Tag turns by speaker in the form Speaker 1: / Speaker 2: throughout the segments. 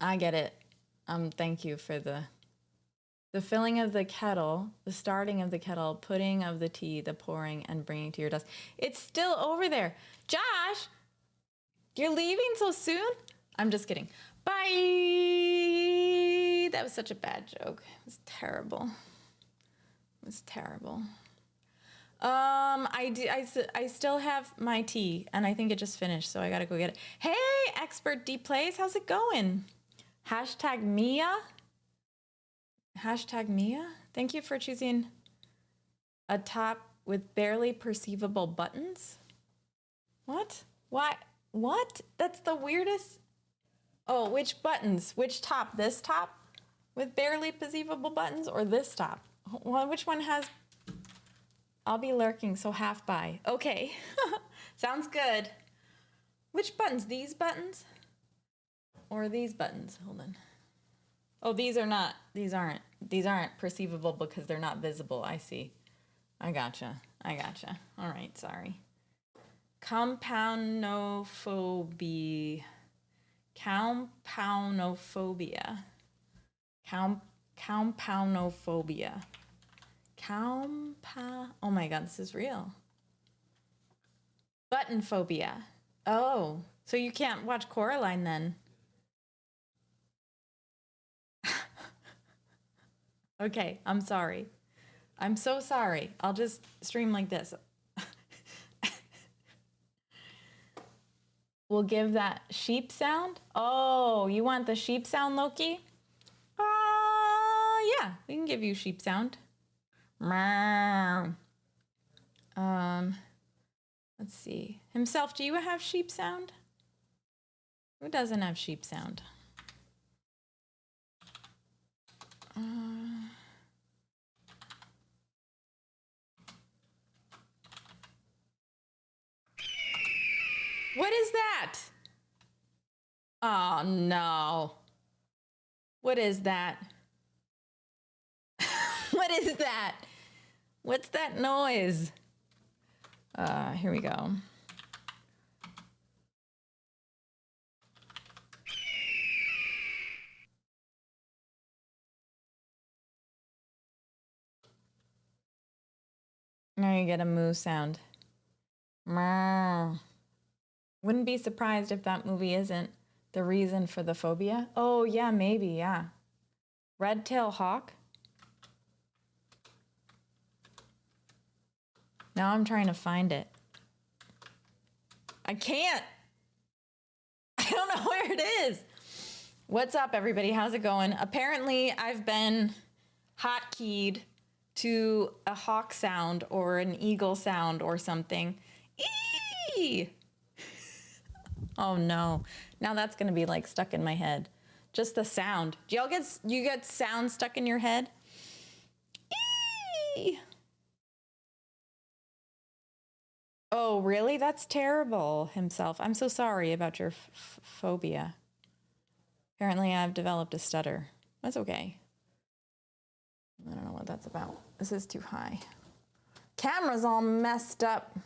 Speaker 1: I get it. Thank you for the filling of the kettle, the starting of the kettle, putting of the tea, the pouring, and bringing to your desk. It's still over there. Josh, you're leaving so soon? I'm just kidding. Bye. That was such a bad joke. It was terrible. It was terrible. I still have my tea, and I think it just finished, so I gotta go get it. Hey, Expert D Plays, how's it going? Hashtag Mia. Hashtag Mia. Thank you for choosing a top with barely perceivable buttons. What? Why? What? That's the weirdest. Oh, which buttons? Which top? This top with barely perceivable buttons, or this top? Well, which one has? I'll be lurking, so half by. Okay. Sounds good. Which buttons? These buttons? Or these buttons? Hold on. Oh, these are not. These aren't perceivable because they're not visible. I see. I gotcha. All right, sorry. Compoundophobia. Compoundophobia. Compoundophobia. Oh my god, this is real. Button phobia. Oh, so you can't watch Coraline then? Okay, I'm sorry. I'm so sorry. I'll just stream like this. We'll give that sheep sound. Oh, you want the sheep sound, Loki? Yeah, we can give you sheep sound. Let's see. Himself, do you have sheep sound? Who doesn't have sheep sound? What is that? Oh no. What is that? What is that? What's that noise? Here we go. Now you get a moo sound. Meow. Wouldn't be surprised if that movie isn't the reason for the phobia. Oh, yeah, maybe, yeah. Red-tailed hawk? Now I'm trying to find it. I can't. I don't know where it is. What's up, everybody? How's it going? Apparently, I've been hotkeyed to a hawk sound or an eagle sound or something. Eee! Oh no. Now that's gonna be like stuck in my head. Just the sound. Do y'all get sound stuck in your head? Eee! Oh, really? That's terrible, himself. I'm so sorry about your phobia. Apparently I've developed a stutter. That's okay. I don't know what that's about. This is too high. Camera's all messed up.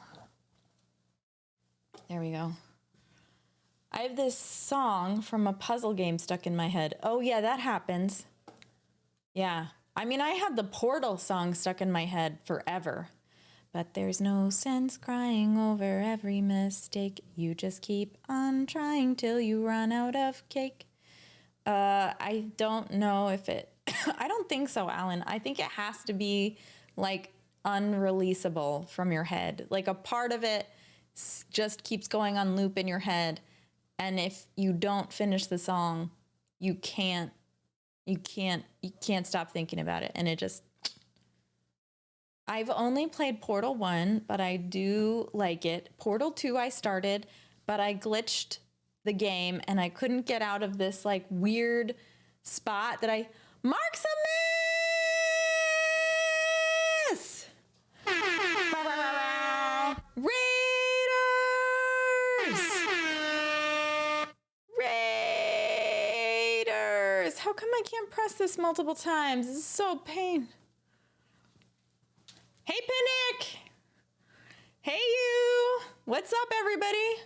Speaker 1: There we go. I have this song from a puzzle game stuck in my head. Oh yeah, that happens. Yeah. I mean, I had the Portal song stuck in my head forever. But there's no sense crying over every mistake. You just keep on trying till you run out of cake. I don't know if it... I don't think so, Alan. I think it has to be, like, unreleasable from your head. Like, a part of it just keeps going on loop in your head. And if you don't finish the song, you can't stop thinking about it. And it just... I've only played Portal 1, but I do like it. Portal 2 I started, but I glitched the game and I couldn't get out of this like weird spot that I... Marximus! Raiders! How come I can't press this multiple times? This is so pain. Hey, Pinnick! Hey, you! What's up, everybody?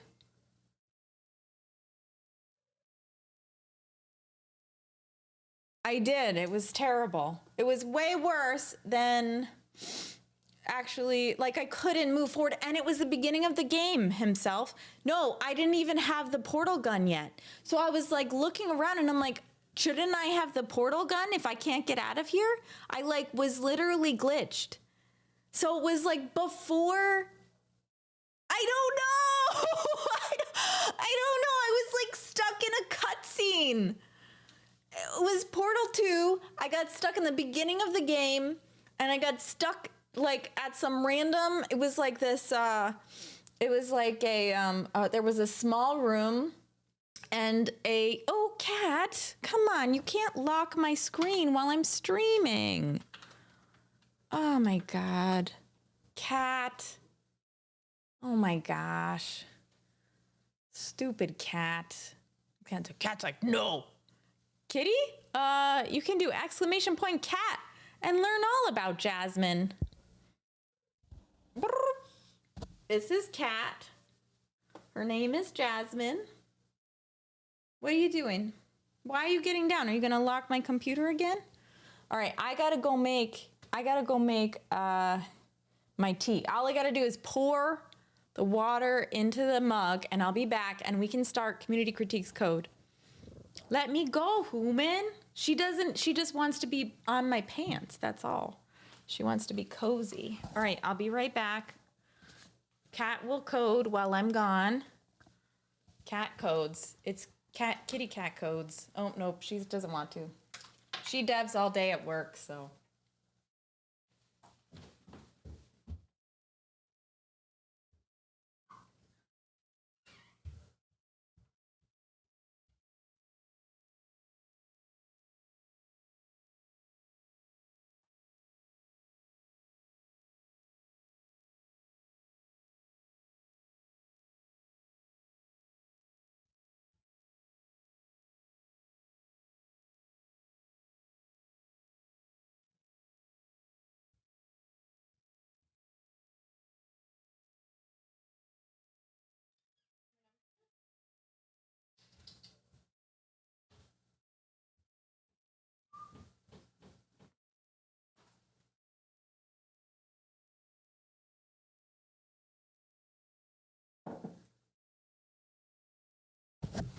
Speaker 1: I did. It was terrible. It was way worse than actually, like, I couldn't move forward. And it was the beginning of the game himself. No, I didn't even have the portal gun yet. So I was like looking around and I'm like, shouldn't I have the portal gun if I can't get out of here? I like was literally glitched. So it was like before, I don't know. I don't know. I was like stuck in a cutscene. It was Portal 2. I got stuck in the beginning of the game and I got stuck like at some random, it was like this, it was like a, there was a small room and oh, cat, come on, you can't lock my screen while I'm streaming. Oh my God. Cat. Oh my gosh. Stupid cat. Cat's like, no. Kitty, you can do ! cat and learn all about Jasmine. This is Cat. Her name is Jasmine. What are you doing? Why are you getting down? Are you gonna lock my computer again? All right, I gotta go make my tea. All I gotta do is pour the water into the mug and I'll be back and we can start Community Critiques Code. Let me go, human. She just wants to be on my pants, that's all. She wants to be cozy. All right, I'll be right back. Cat will code while I'm gone. Cat codes. It's kitty cat codes. Oh, nope, she doesn't want to. She devs all day at work, so.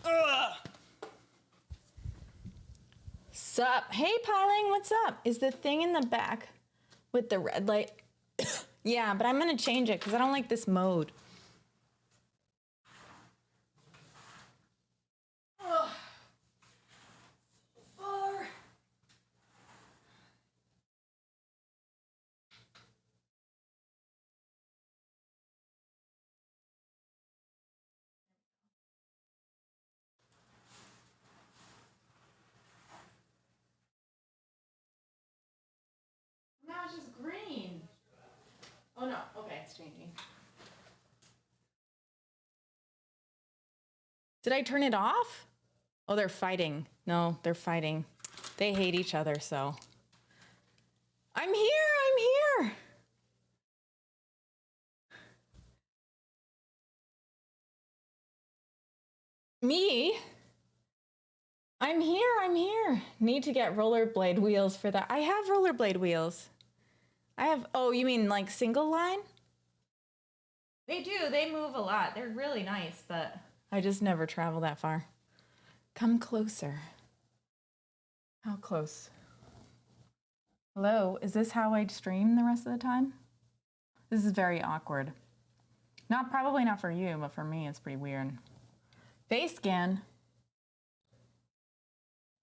Speaker 1: Ugh. Sup? Hey, Piling, what's up? Is the thing in the back with the red light? Yeah, but I'm gonna change it because I don't like this mode. Ugh. Far. Now it's just green. Oh no, okay, it's changing. Did I turn it off? Oh, they're fighting. No, they're fighting. They hate each other, so. I'm here. Me? I'm here. Need to get rollerblade wheels for that. I have rollerblade wheels. I have, oh, you mean like single line? They do, they move a lot. They're really nice, but I just never travel that far. Come closer. How close? Hello, is this how I stream the rest of the time? This is very awkward. Probably not for you, but for me, it's pretty weird. Face scan.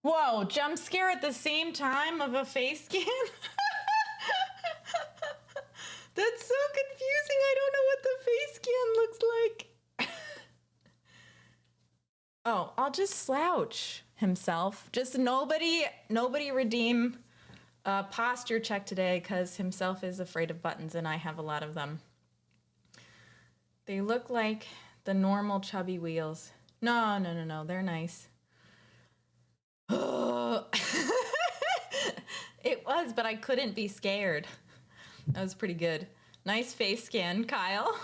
Speaker 1: Whoa, jump scare at the same time of a face scan? That's so confusing. I don't know what the face scan looks like. Oh, I'll just slouch himself. Just nobody redeem posture check today because himself is afraid of buttons and I have a lot of them. They look like the normal chubby wheels. No, they're nice. It was, but I couldn't be scared. That was pretty good. Nice face scan, Kyle.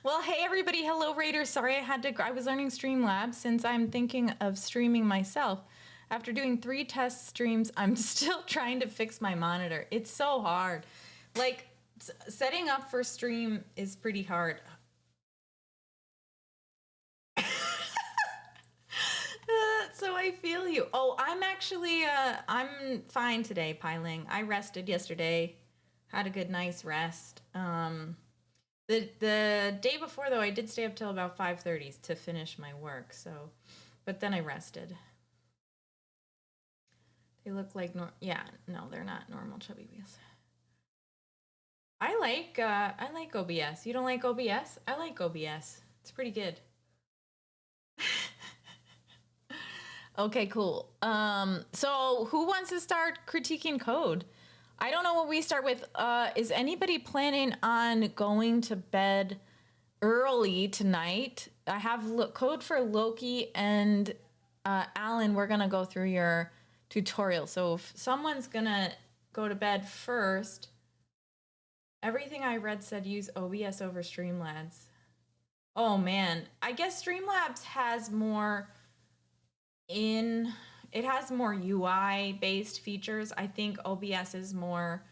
Speaker 1: Well, hey everybody, hello Raiders. Sorry I was learning Streamlabs since I'm thinking of streaming myself. After doing 3 test streams, I'm still trying to fix my monitor. It's so hard. Like, setting up for stream is pretty hard. So I feel you. Oh, I'm actually, I'm fine today, Piling. I rested yesterday. Had a good, nice rest. The day before, though, I did stay up till about 5:30 to finish my work, so... But then I rested. They look like yeah, no, they're not normal chubby wheels. I like OBS. You don't like OBS? I like OBS. It's pretty good. Okay, cool. So who wants to start critiquing code? I don't know what we start with. Is anybody planning on going to bed early tonight? I have code for Loki and Alan. We're gonna go through your tutorial. So if someone's gonna go to bed first, everything I read said use OBS over Streamlabs. Oh man, I guess Streamlabs has more it has more UI based features. I think OBS is more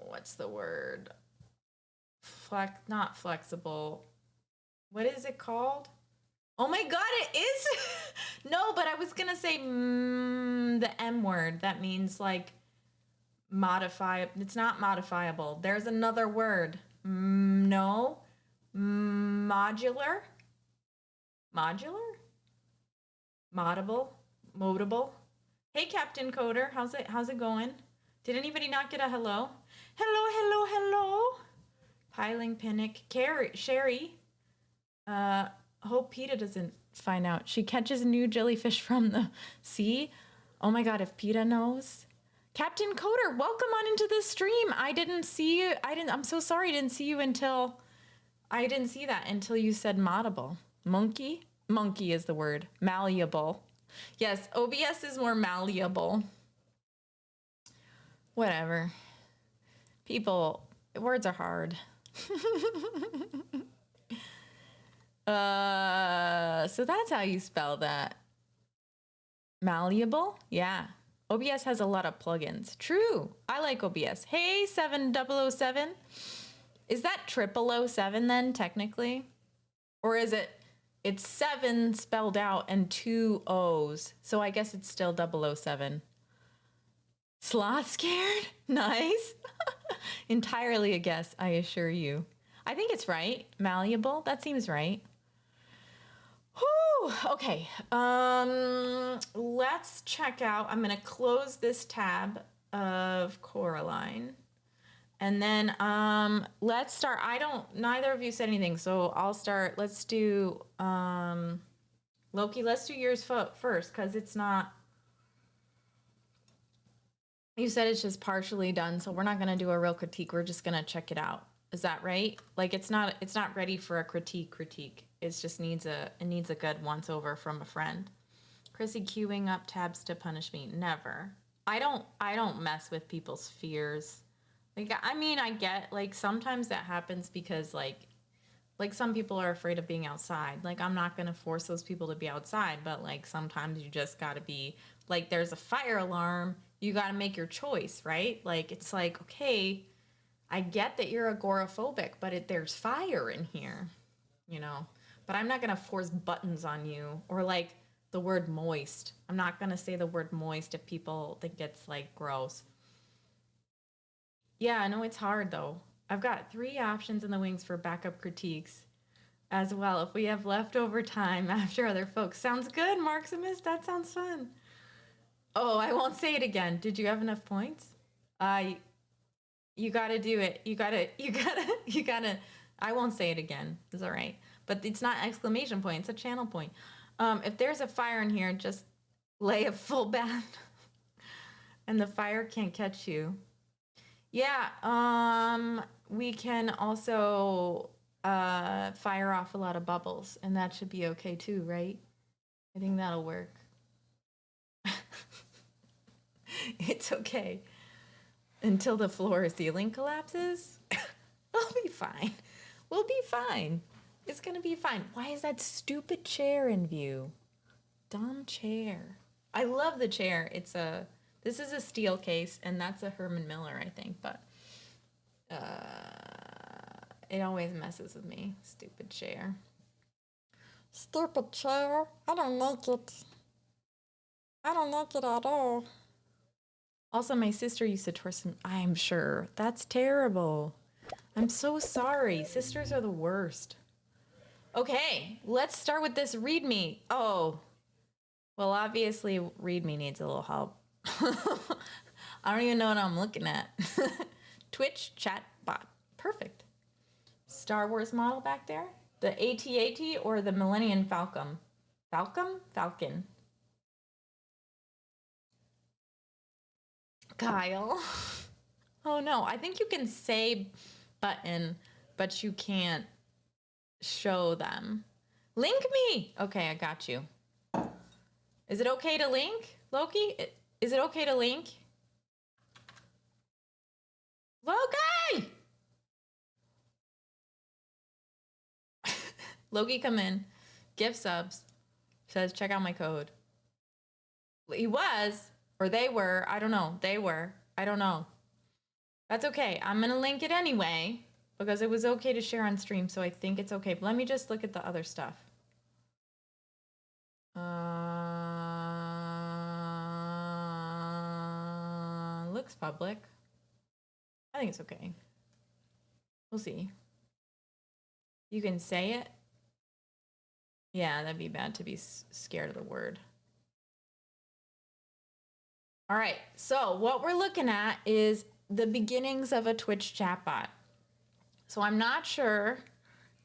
Speaker 1: what's the word? Not flexible. What is it called? Oh my god, it is. No, but I was gonna say the M word. That means like modify. It's not modifiable. There's another word. No, modular, modable. Hey, Captain Coder, how's it going? Did anybody not get a hello? Hello. Piling Panic, Sherry. Hope PETA doesn't find out. She catches new jellyfish from the sea. Oh my god, if PETA knows. Captain Coder, welcome on into the stream. I didn't see you. I'm so sorry I didn't see you until... I didn't see that until you said moddable. Monkey? Monkey is the word. Malleable. Yes, OBS is more malleable. Whatever. People, words are hard. So that's how you spell that. Malleable? Yeah. OBS has a lot of plugins. True. I like OBS. Hey, 7007. Is that 0007 then, technically? Or is it's 7 spelled out and 2 O's. So I guess it's still 007. Sloth scared? Nice. Entirely a guess, I assure you. I think it's right. Malleable? That seems right. Whew. Okay. Let's check out. I'm going to close this tab of Coraline. And then let's start. Neither of you said anything, so I'll start. Let's do Loki. Let's do yours first, because it's not. You said it's just partially done, so we're not gonna do a real critique. We're just gonna check it out. Is that right? Like it's not ready for a critique. It just needs a good once over from a friend. Chrissy queuing up tabs to punish me. Never. I don't mess with people's fears. Like, I mean, I get, like, sometimes that happens because, like some people are afraid of being outside. Like, I'm not going to force those people to be outside, but, like, sometimes you just got to be, like, there's a fire alarm. You got to make your choice, right? Like, it's like, okay, I get that you're agoraphobic, but there's fire in here, you know? But I'm not going to force buttons on you or, like, the word moist. I'm not going to say the word moist if people think it's, like, gross. Yeah, I know it's hard though. I've got 3 options in the wings for backup critiques as well if we have leftover time after other folks. Sounds good, Marximus. That sounds fun. Oh, I won't say it again. Did you have enough points? You gotta do it. You gotta. I won't say it again. It's all right. But it's not exclamation point. It's a channel point. If there's a fire in here, just lay a full bat and the fire can't catch you. Yeah, we can also fire off a lot of bubbles, and that should be okay too, right? I think that'll work. It's okay. Until the floor or ceiling collapses, I'll be fine. We'll be fine. It's gonna be fine. Why is that stupid chair in view? dumb chair. I love the chair. This is a steel case, and that's a Herman Miller, I think, but it always messes with me. Stupid chair. Stupid chair. I don't like it. I don't like it at all. Also, my sister used to twist some. I'm sure. That's terrible. I'm so sorry. Sisters are the worst. Okay, let's start with this README. Oh, well, obviously, README needs a little help. I don't even know what I'm looking at. Twitch chat bot. Perfect. Star Wars model back there? The AT-AT or the Millennium Falcon? Falcon. Kyle. Oh no, I think you can say button, but you can't show them. Link me. Okay, I got you. Is it okay to link, Loki? Is it okay to link? Loki! Loki, come in. Gift subs. Says, check out my code. He was, or they were. I don't know. They were. I don't know. That's okay. I'm going to link it anyway because it was okay to share on stream, so I think it's okay. But let me just look at the other stuff. Looks public. I think it's okay. We'll see. You can say it. Yeah, that'd be bad to be scared of the word. All right, so what we're looking at is the beginnings of a Twitch chatbot. So I'm not sure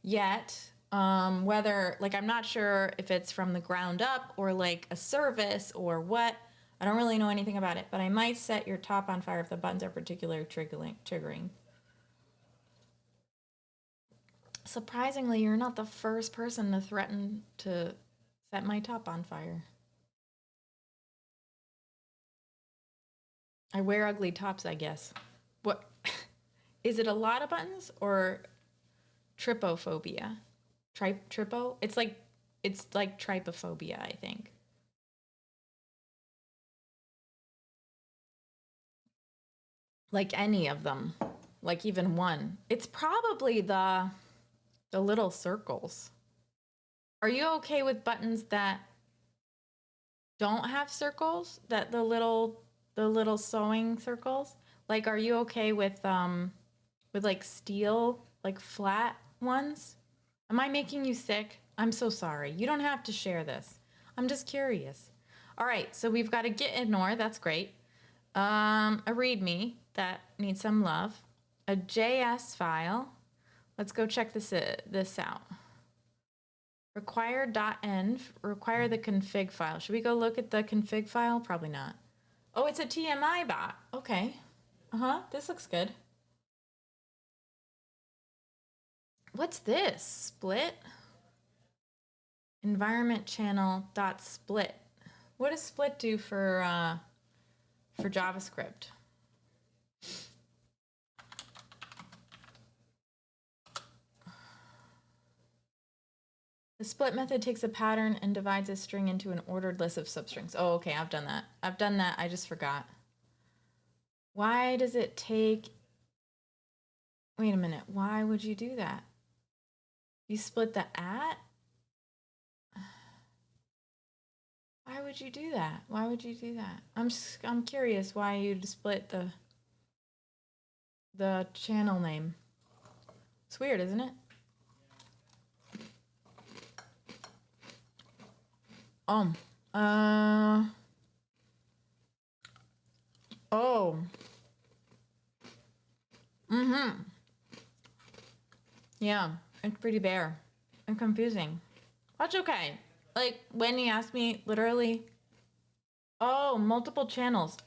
Speaker 1: yet whether, like, I'm not sure if it's from the ground up or like a service or what. I don't really know anything about it, but I might set your top on fire if the buttons are particularly triggering. Surprisingly, you're not the first person to threaten to set my top on fire. I wear ugly tops, I guess. What? Is it a lot of buttons or trypophobia? Tripo? It's like trypophobia, I think. Like any of them, like even one. It's probably the little circles. Are you okay with buttons that don't have circles? That the little sewing circles? Like, are you okay with like steel, like flat ones? Am I making you sick? I'm so sorry. You don't have to share this. I'm just curious. All right, so we've got a git ignore. That's great. A README that needs some love. A JS file. Let's go check this out. Require.env. Require the config file. Should we go look at the config file? Probably not. Oh, it's a TMI bot. Okay. This looks good. What's this? Split? Environment channel dot split. What does split do for JavaScript? The split method takes a pattern and divides a string into an ordered list of substrings. Oh, okay, I've done that. I just forgot. Why does it take... Wait a minute. Why would you do that? You split the at? Why would you do that? Why would you do that? I'm curious why you'd split the channel name. It's weird, isn't it? Oh. Yeah, it's pretty bare and confusing. That's okay. Like, when he asked me, literally, oh, multiple channels.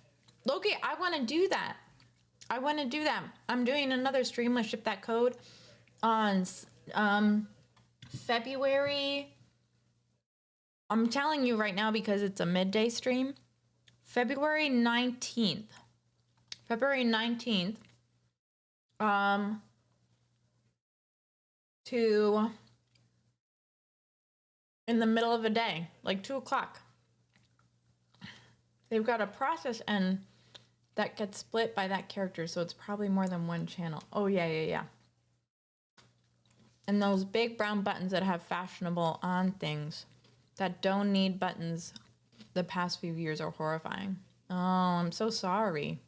Speaker 1: Loki, I want to do that. I'm doing another Streamless Ship That Code on February. I'm telling you right now because it's a midday stream. February 19th. To in the middle of the day, like 2 o'clock. They've got a process N that gets split by that character, so it's probably more than one channel. Oh, yeah. And those big brown buttons that have fashionable on things that don't need buttons the past few years are horrifying. Oh, I'm so sorry.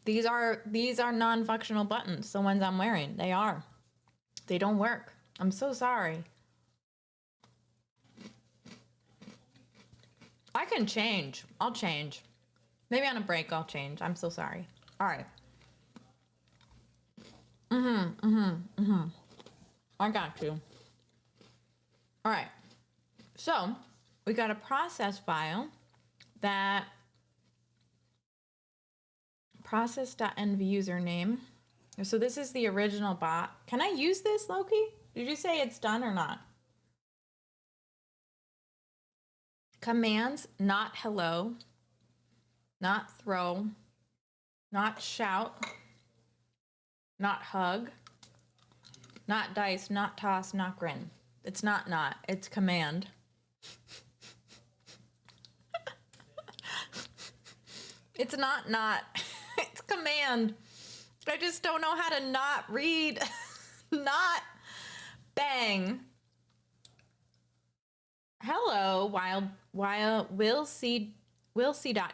Speaker 1: These are non-functional buttons, the ones I'm wearing. They are. They don't work. I'm so sorry. I can change. I'll change. Maybe on a break I'll change. I'm so sorry. All right. I got you. All right. So we got a process file that process.env username. So this is the original bot. Can I use this, Loki? Did you say it's done or not? Commands, not hello, not throw, not shout, not hug, not dice, not toss, not grin. It's not, it's command. It's not, it's command. I just don't know how to not read. Not bang. Hello, wild wilc.ca. Wilk.ca.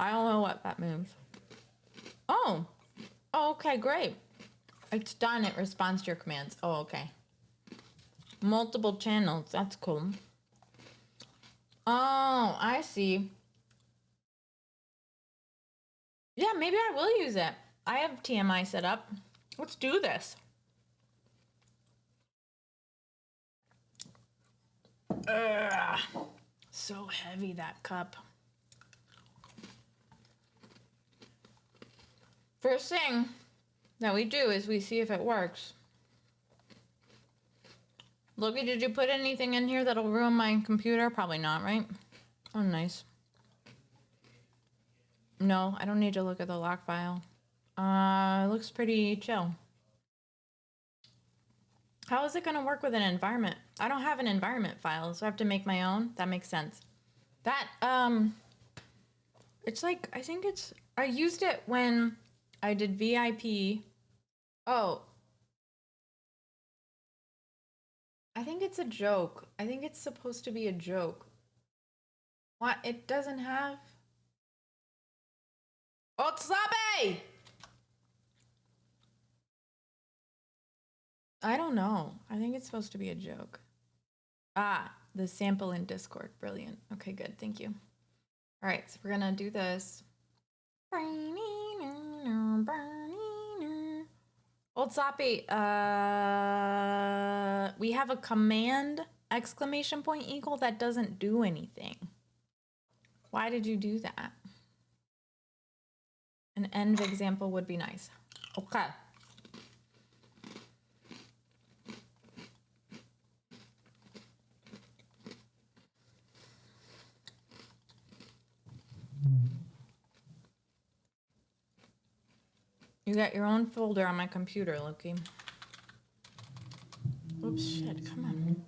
Speaker 1: I don't know what that means. Oh, okay, great. It's done. It responds to your commands. Oh, okay. Multiple channels. That's cool. Oh, I see. Yeah, maybe I will use it. I have TMI set up. Let's do this. Ugh, so heavy, that cup. First thing that we do is we see if it works. Loki, did you put anything in here that'll ruin my computer? Probably not, right? Oh, nice. No, I don't need to look at the log file. It looks pretty chill. How is it going to work with an environment? I don't have an environment file, so I have to make my own. That makes sense. That, it's like, I used it when I did VIP. Oh. I think it's a joke. I think it's supposed to be a joke. What? It doesn't have... Otsabe! I don't know. I think it's supposed to be a joke. Ah, the sample in Discord. Brilliant. Okay, good. Thank you. All right, so we're gonna do this. Old Soppy, we have a command exclamation point equal that doesn't do anything. Why did you do that? An env example would be nice. Okay. You got your own folder on my computer, Loki. Oops, shit, come on.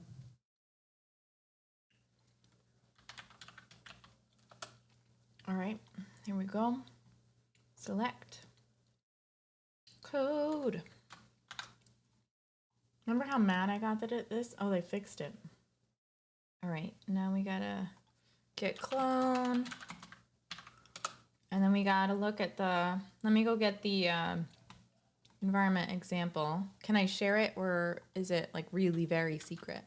Speaker 1: All right, here we go. Select. Code. Remember how mad I got that at this? Oh, they fixed it. All right, now we gotta git clone. And then we gotta look at the, let me go get the environment example. Can I share it or is it like really very secret?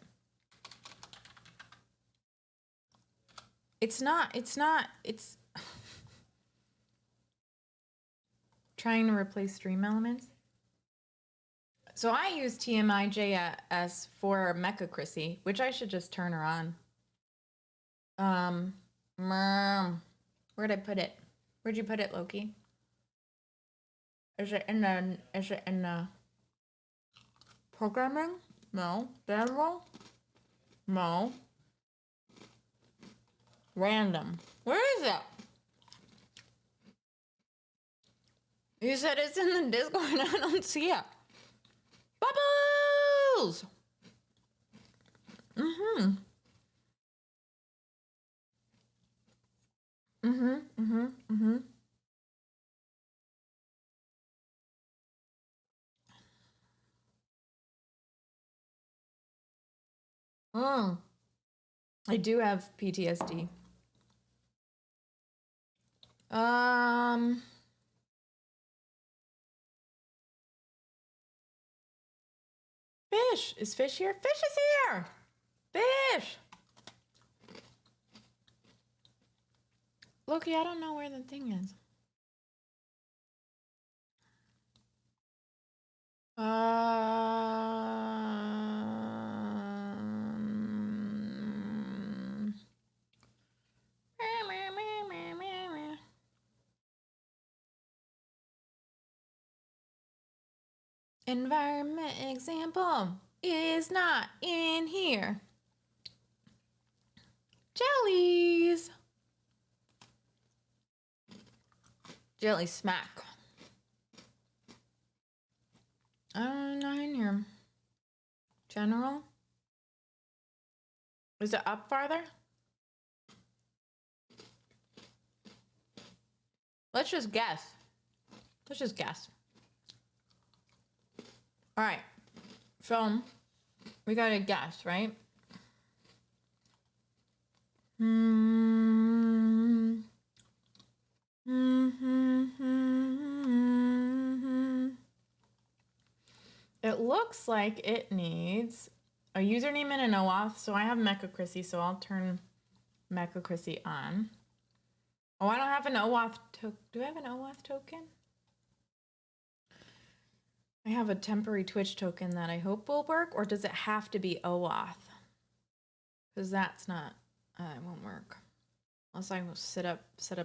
Speaker 1: It's trying to replace stream elements. So I use TMI.js for Mechacrisy, which I should just turn her on. Where'd I put it? Where'd you put it, Loki? Is it in the programming? No. General? No. Random. Where is it? You said it's in the Discord. I don't see it. Bubbles! Mm-hmm. Mm-hmm. Mm-hmm. Mm-hmm. Mm. I do have PTSD. Um, Fish. Is Fish here? Fish is here. Fish. Loki, I don't know where the thing is. Um, Environment example is not in here. Jellies. Jelly smack. Not in here. General. Is it up farther? Let's just guess. Let's just guess. All right. So we gotta guess, right? Hmm. It looks like it needs a username and an OAuth. So I have Mecha Chrissy, so I'll turn Mecha Chrissy on. Oh, I don't have an OAuth token. Do I have an OAuth token? I have a temporary Twitch token that I hope will work, or does it have to be OAuth? Because that's not, it won't work. Unless I will set up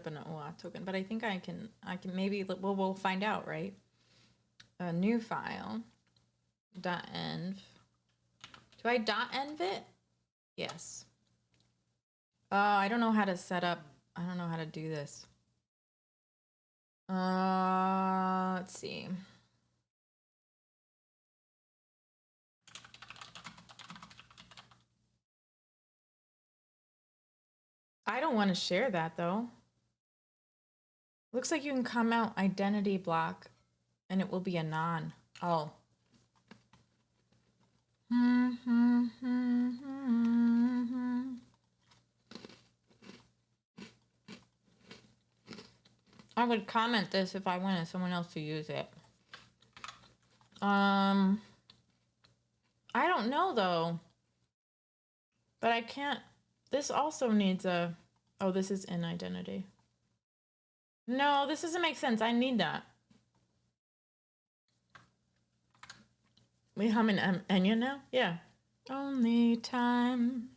Speaker 1: an OAuth token, but I think I can maybe, we'll find out, right? A new file, .env. Do I .env it? Yes. I don't know how to set up, I don't know how to do this. Let's see. I don't want to share that though. Looks like you can come out identity block and it will be a non. Oh. I would comment this if I wanted someone else to use it. I don't know though. But I can't. This also needs a. Oh, this is in identity. No, this doesn't make sense. I need that. We hum an Enya now? Yeah. Only time.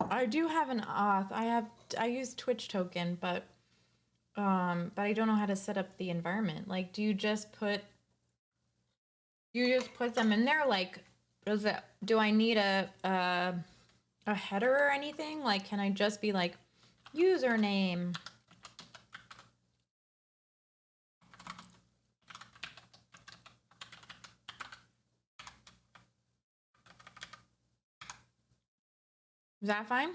Speaker 1: I do have an auth. I use Twitch token, but I don't know how to set up the environment. Like, do you just put them in there? Like, do I need a header or anything? Like, can I just be like username? Is that fine?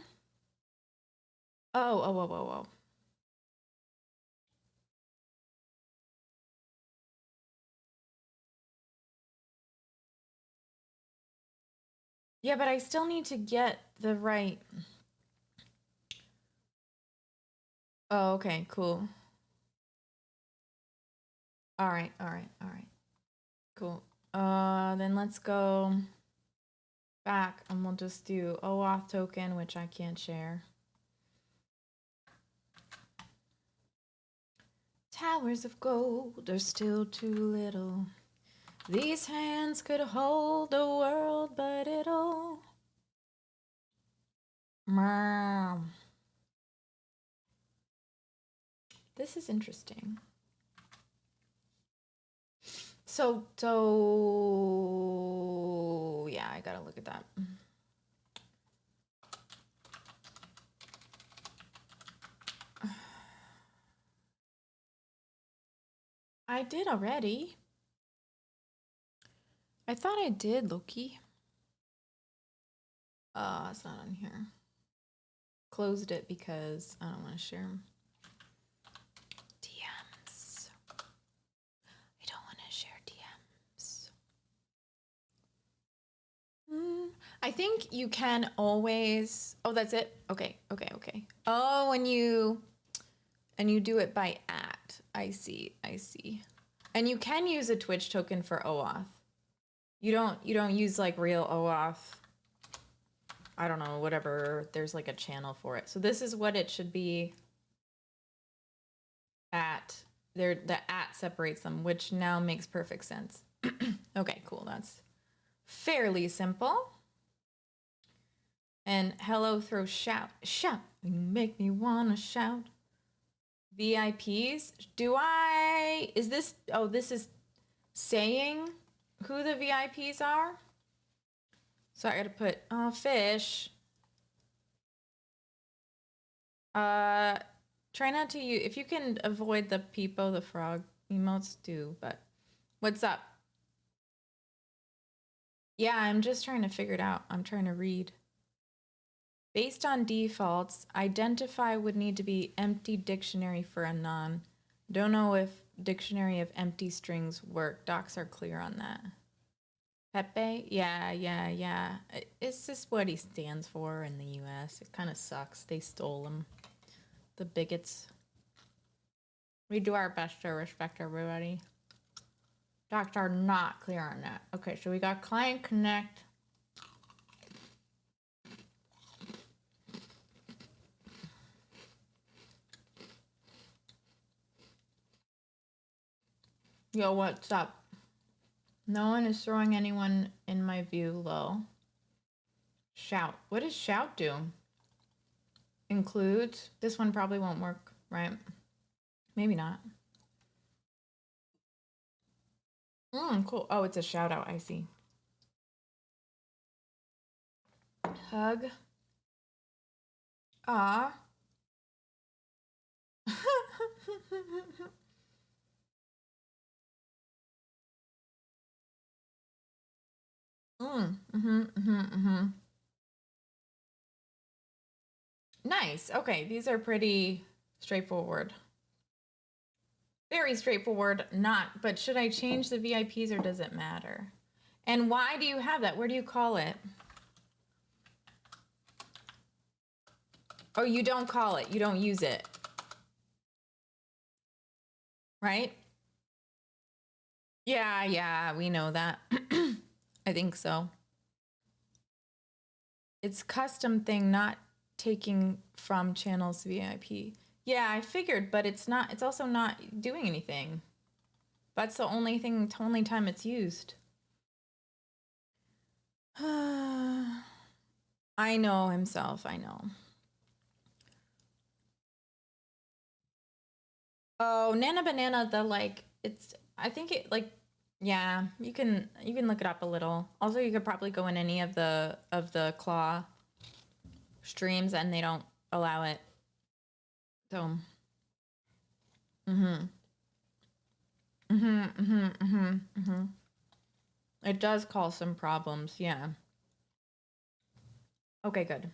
Speaker 1: Oh. Yeah, but I still need to get the right. Oh, okay, cool. All right. Cool. Then let's go back and we'll just do OAuth token, which I can't share. Towers of gold are still too little. These hands could hold the world, but it'll. This is interesting. So yeah, I gotta look at that. I did already. I thought I did, Loki. It's not on here. Closed it because I don't want to share them. DMs. I don't want to share DMs. I think you can always. Oh, that's it. Okay. Oh, and you do it by @ I see. And you can use a Twitch token for OAuth. You don't use like real OAuth. I don't know, whatever. There's like a channel for it. So this is what it should be at. There, the @ separates them, which now makes perfect sense. Okay, cool. That's fairly simple. And hello, throw shout. You make me wanna shout. VIPs. Is this, this is saying who the VIPs are? So I gotta put, fish. Try not to use, if you can avoid the Peepo the frog emotes, do, but what's up? Yeah, I'm just trying to figure it out. I'm trying to read. Based on defaults, identify would need to be empty dictionary for anon. Don't know if dictionary of empty strings work. Docs are clear on that. Pepe? Yeah. It's just what he stands for in the US. It kind of sucks. They stole him. The bigots. We do our best to respect everybody. Docs are not clear on that. Okay, so we got client connect. Yo, what's up? No one is throwing anyone in my view low. Shout. What does shout do? Includes. This one probably won't work, right? Maybe not. Cool. Oh, it's a shout out. I see. Hug. Ah. Nice. Okay, these are pretty straightforward. Very straightforward. Not, but should I change the VIPs or does it matter? And why do you have that? Where do you call it? Oh, you don't call it. You don't use it. Right? Yeah, we know that. I think so. It's custom thing, not taking from channels VIP. Yeah, I figured, but it's also not doing anything. That's the only time it's used. I know himself, I know. Oh, Nana Banana, I think it yeah, you can look it up a little. Also, you could probably go in any of the claw streams and they don't allow it. So it does cause some problems, yeah. Okay, good.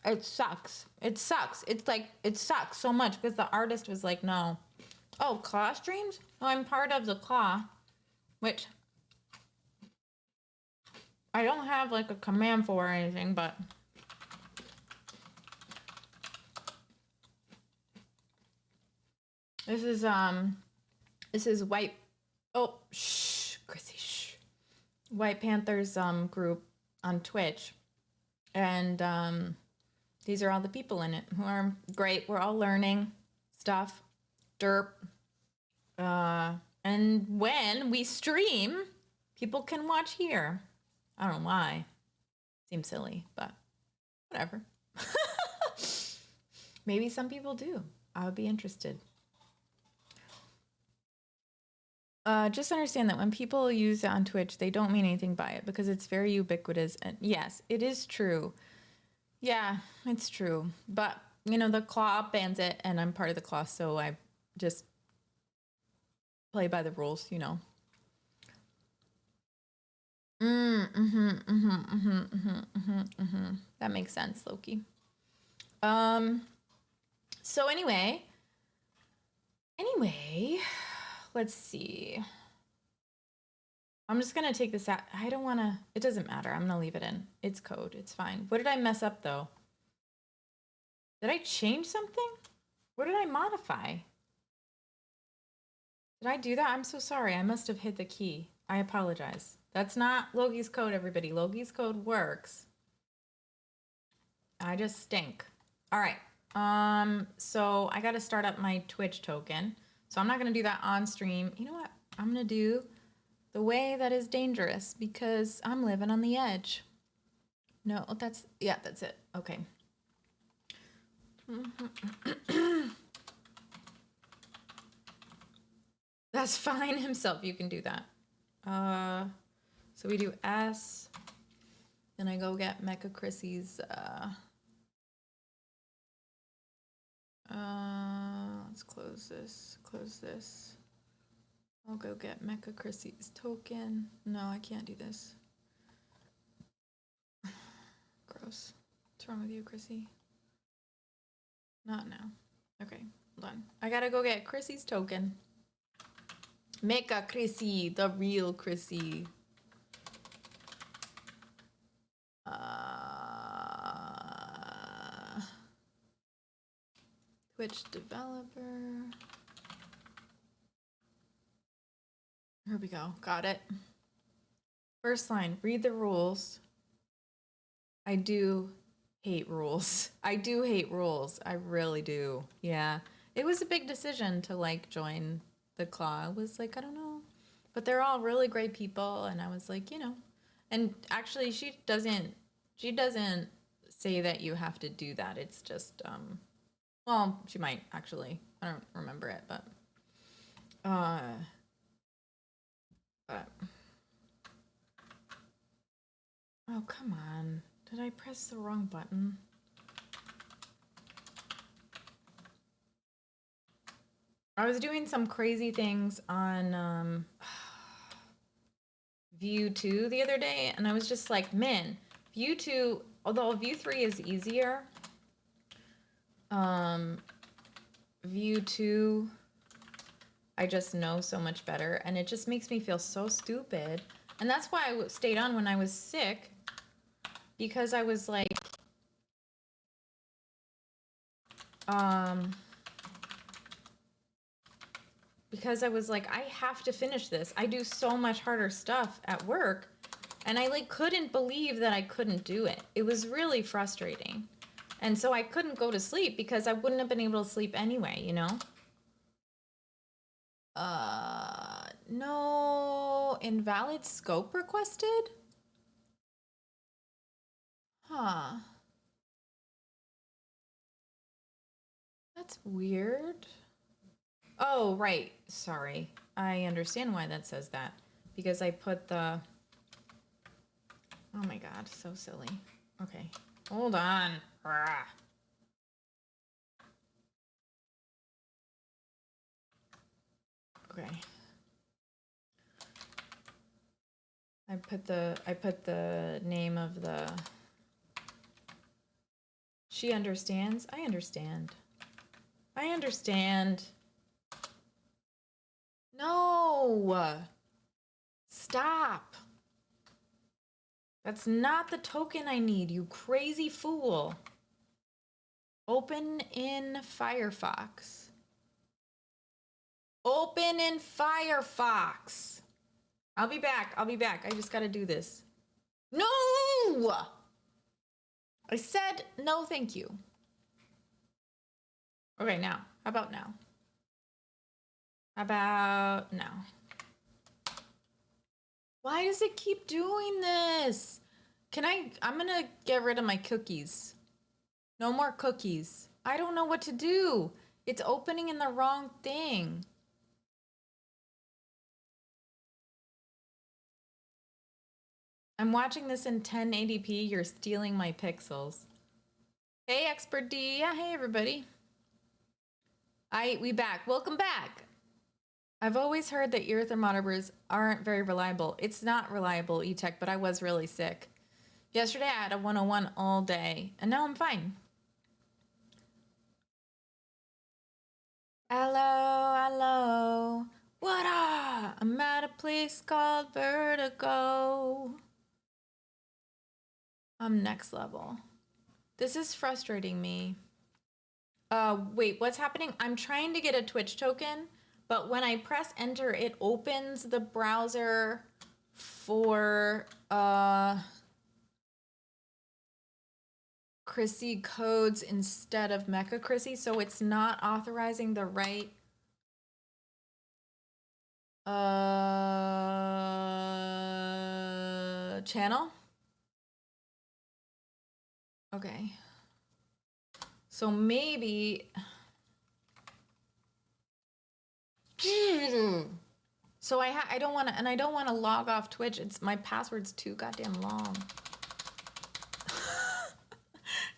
Speaker 1: It sucks. It's like it sucks so much because the artist was like, no. Oh, claw streams? Well, I'm part of the claw, which I don't have like a command for or anything, but this is White. Oh, shh, Chrissy, shh. White Panthers group on Twitch, and these are all the people in it who are great. We're all learning stuff. Derp. And when we stream, people can watch here. I don't know why. Seems silly, but whatever. Maybe some people do. I would be interested. Just understand that when people use it on Twitch, they don't mean anything by it because it's very ubiquitous. And yes, it is true. Yeah, it's true. But, the claw bans it and I'm part of the claw, so I just play by the rules, That makes sense, Loki. So anyway, let's see. I'm just gonna take this out. I don't wanna, it doesn't matter. I'm gonna leave it in. It's code, it's fine. What did I mess up though? Did I change something? What did I modify? Did I do that? I'm so sorry. I must have hit the key. I apologize. That's not Logi's code, everybody. Logi's code works. I just stink. All right. So I got to start up my Twitch token. So I'm not going to do that on stream. You know what? I'm going to do the way that is dangerous because I'm living on the edge. No, that's it. Okay. That's fine himself. You can do that. So we do S. Then I go get Mecha Chrissy's. Let's close this. Close this. I'll go get Mecha Chrissy's token. No, I can't do this. Gross. What's wrong with you, Chrissy? Not now. Okay, hold on. I gotta go get Chrissy's token. Mecha Chrissy, the real Chrissy. Twitch developer. Here we go. Got it. First line, read the rules. I do hate rules. I do hate rules. I really do. Yeah. It was a big decision to like join the Claw. I was like, I don't know. But they're all really great people. And I was like, you know. And actually she doesn't say that you have to do that. It's just well, she might actually. I don't remember it, but oh, come on. Did I press the wrong button? I was doing some crazy things on View 2 the other day, and I was just like, man, View 2, although View 3 is easier, View 2, I just know so much better, and it just makes me feel so stupid. And that's why I stayed on when I was sick, because I was like, I have to finish this. I do so much harder stuff at work, and I like couldn't believe that I couldn't do it. It was really frustrating. And so I couldn't go to sleep because I wouldn't have been able to sleep anyway, you know? No invalid scope requested? Huh. That's weird. Oh, right. Sorry. I understand why that says that. Because I put the... Oh my god, so silly. Okay. Hold on. Rah. Okay. I put the name of the... She understands? I understand. I understand. No! Stop! That's not the token I need, you crazy fool. Open in Firefox. Open in Firefox. I'll be back. I just gotta do this. No! I said no thank you. Okay, now. How about now? How about now? Why does it keep doing this? I'm gonna get rid of my cookies. No more cookies. I don't know what to do. It's opening in the wrong thing. I'm watching this in 1080p. You're stealing my pixels. Hey, Expert D. Yeah, hey, everybody. We back. Welcome back. I've always heard that ear thermometers aren't very reliable. It's not reliable, E-Tech, but I was really sick. Yesterday I had a 101 all day, and now I'm fine. Hello, hello. What up? I'm at a place called Vertigo. I'm next level. This is frustrating me. Wait, what's happening? I'm trying to get a Twitch token, but when I press enter, it opens the browser for Chrissy codes instead of Mecha Chrissy, so it's not authorizing the right channel. Okay. So maybe so I don't want to, and I don't want to log off Twitch. It's my password's too goddamn long.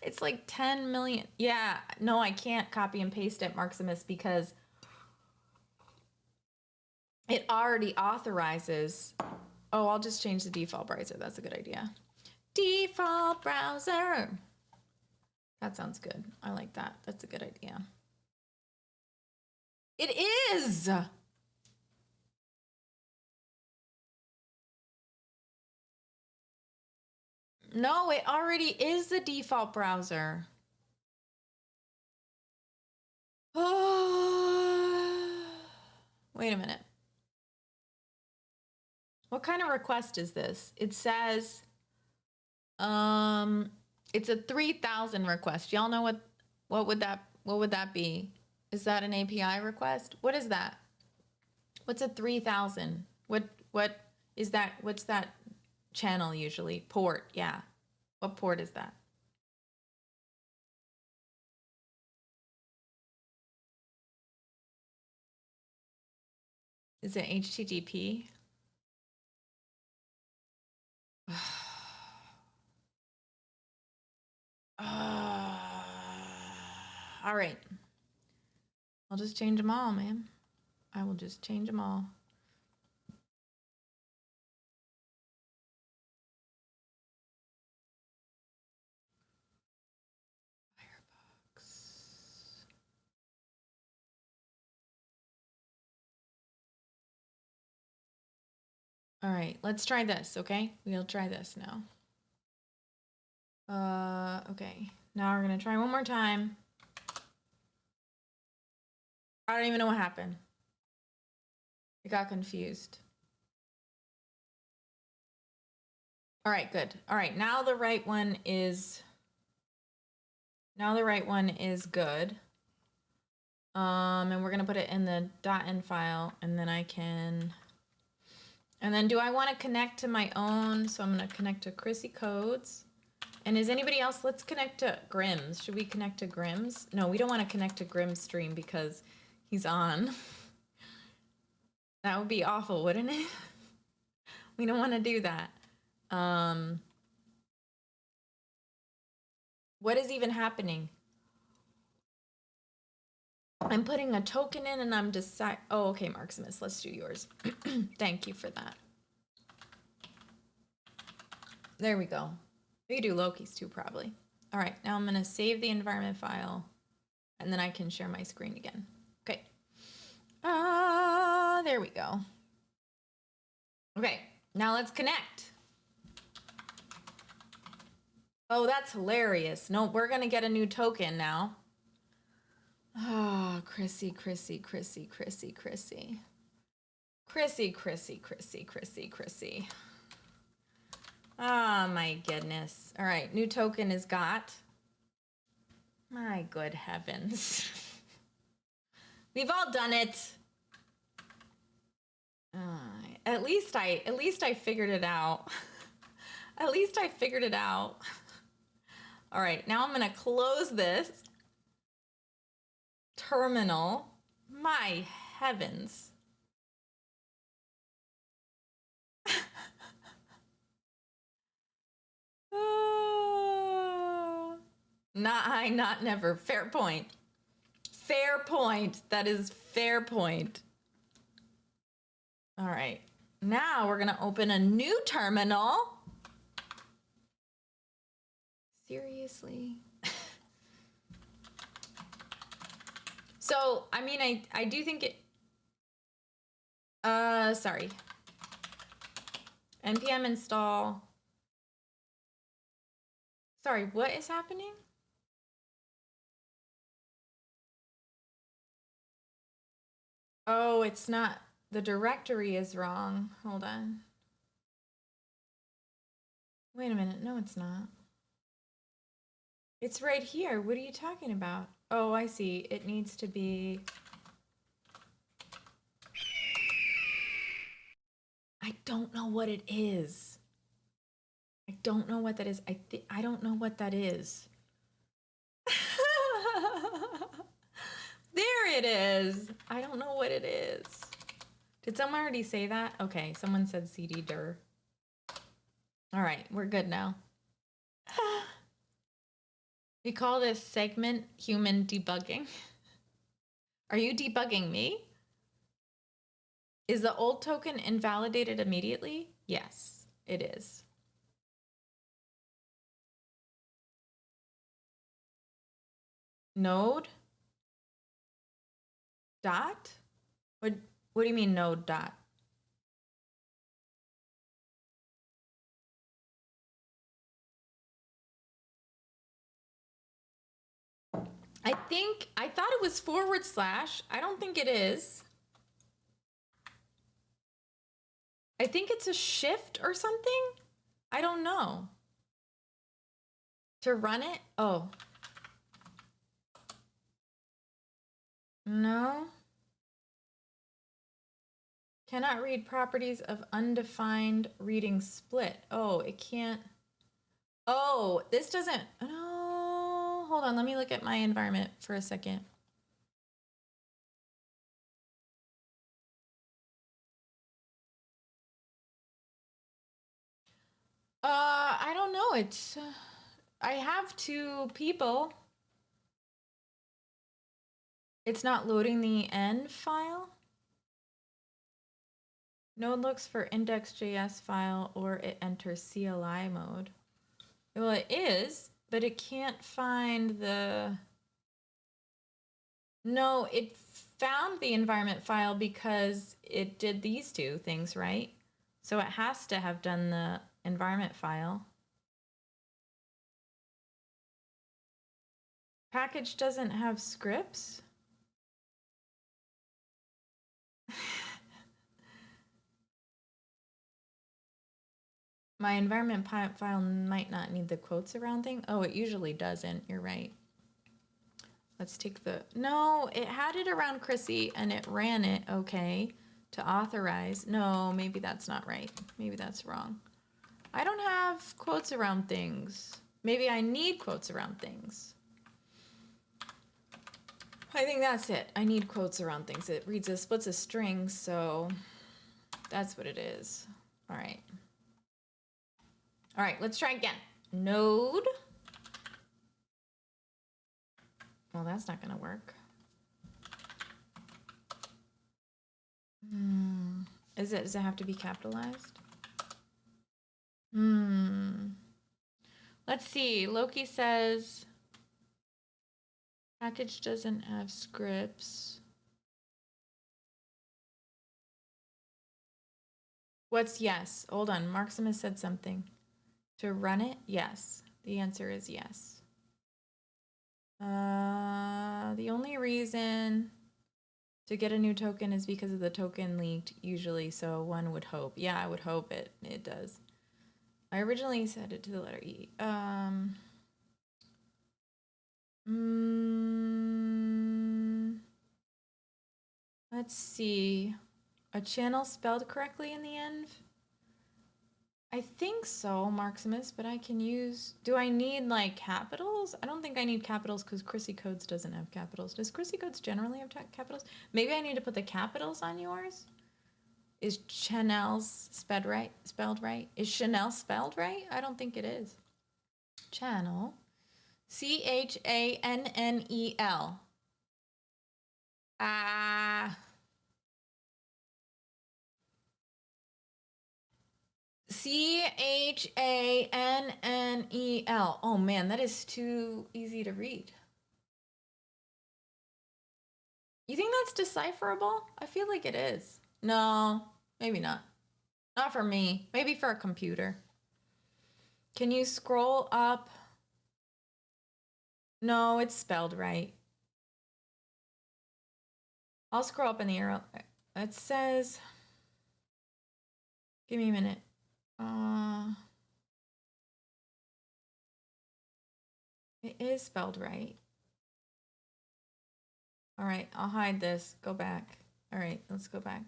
Speaker 1: It's like 10 million. Yeah, no, I can't copy and paste it, Marximus, because it already authorizes. Oh, I'll just change the default browser. That's a good idea. Default browser. That sounds good. I like that. That's a good idea. It is. No, it already is the default browser. Oh. Wait a minute. What kind of request is this? It says, it's a 3,000 request. Y'all know what would that be? Is that an API request? What is that? What's a 3,000? What is that? What's that channel usually? Port, yeah. What port is that? Is it HTTP? All right. I'll just change them all, man. I will just change them all. Firefox. All right, let's try this, okay? We'll try this now. Okay. Now we're gonna try one more time. I don't even know what happened. I got confused. All right, good. All right, now the right one is good. And we're gonna put it in the .env file, and then I can. And then do I want to connect to my own? So I'm gonna connect to Chrissy Codes. And is anybody else? Let's connect to Grims. Should we connect to Grims? No, we don't want to connect to Grims stream because he's on. That would be awful, wouldn't it? We don't want to do that. What is even happening? I'm putting a token in and I'm oh, okay, Marximus, let's do yours. Thank you for that. There we go. We could do Loki's too, probably. All right, now I'm gonna save the environment file and then I can share my screen again. Okay. There we go. Okay, now let's connect. Oh, that's hilarious. No, we're gonna get a new token now. Oh, Chrissy. Oh my goodness. All right, new token is got. My good heavens. We've all done it. At least I figured it out. At least I figured it out. All right, now I'm gonna close this terminal. My heavens. Not never. Fair point. Fair point. That is fair point. All right. Now we're going to open a new terminal. Seriously? So, I mean, I do think it... sorry. npm install. Sorry, what is happening? Oh, it's not. The directory is wrong. Hold on. Wait a minute. No, it's not. It's right here. What are you talking about? Oh, I see. It needs to be... I don't know what it is. I don't know what that is. I don't know what that is. There it is. I don't know what it is. Did someone already say that? Okay, someone said cd dir. All right, we're good now. We call this segment human debugging. Are you debugging me? Is the old token invalidated immediately? Yes, it is. Node? Dot? What do you mean node dot? I thought it was /. I don't think it is. I think it's a shift or something. I don't know. To run it? Oh. No. Cannot read properties of undefined reading split. Oh, it can't. Oh, this doesn't. No. Hold on. Let me look at my environment for a second. I don't know. It's. I have 2 people. It's not loading the end file. Node looks for index.js file or it enters CLI mode. Well, it is, but it can't find the... No, it found the environment file because it did these 2 things, right? So it has to have done the environment file. Package doesn't have scripts. My environment file might not need the quotes around thing. Oh, it usually doesn't. You're right. Let's take the... No, it had it around Chrissy and it ran it okay to authorize. No, maybe that's not right. Maybe that's wrong. I don't have quotes around things. Maybe I need quotes around things. I think that's it. I need quotes around things. It reads a splits a string, so that's what it is. All right. All right, let's try again. Node. Well, that's not gonna work. Does it have to be capitalized? Let's see. Loki says package doesn't have scripts. What's yes? Hold on. Marximus said something. To run it? Yes. The answer is yes. The only reason to get a new token is because of the token leaked usually, so one would hope. Yeah, I would hope it does. I originally set it to the letter E. Let's see. A channel spelled correctly in the end? I think so, Marximus, but I can use... Do I need, like, capitals? I don't think I need capitals because Chrissy Codes doesn't have capitals. Does Chrissy Codes generally have capitals? Maybe I need to put the capitals on yours? Is Chanel's spelled right? Is Chanel spelled right? I don't think it is. Channel. Chanel. Channel. Oh man, that is too easy to read. You think that's decipherable? I feel like it is. No, maybe not. Not for me. Maybe for a computer. Can you scroll up? No, it's spelled right. I'll scroll up in the arrow. It says, give me a minute. It is spelled right. All right, I'll hide this. Go back. All right, let's go back.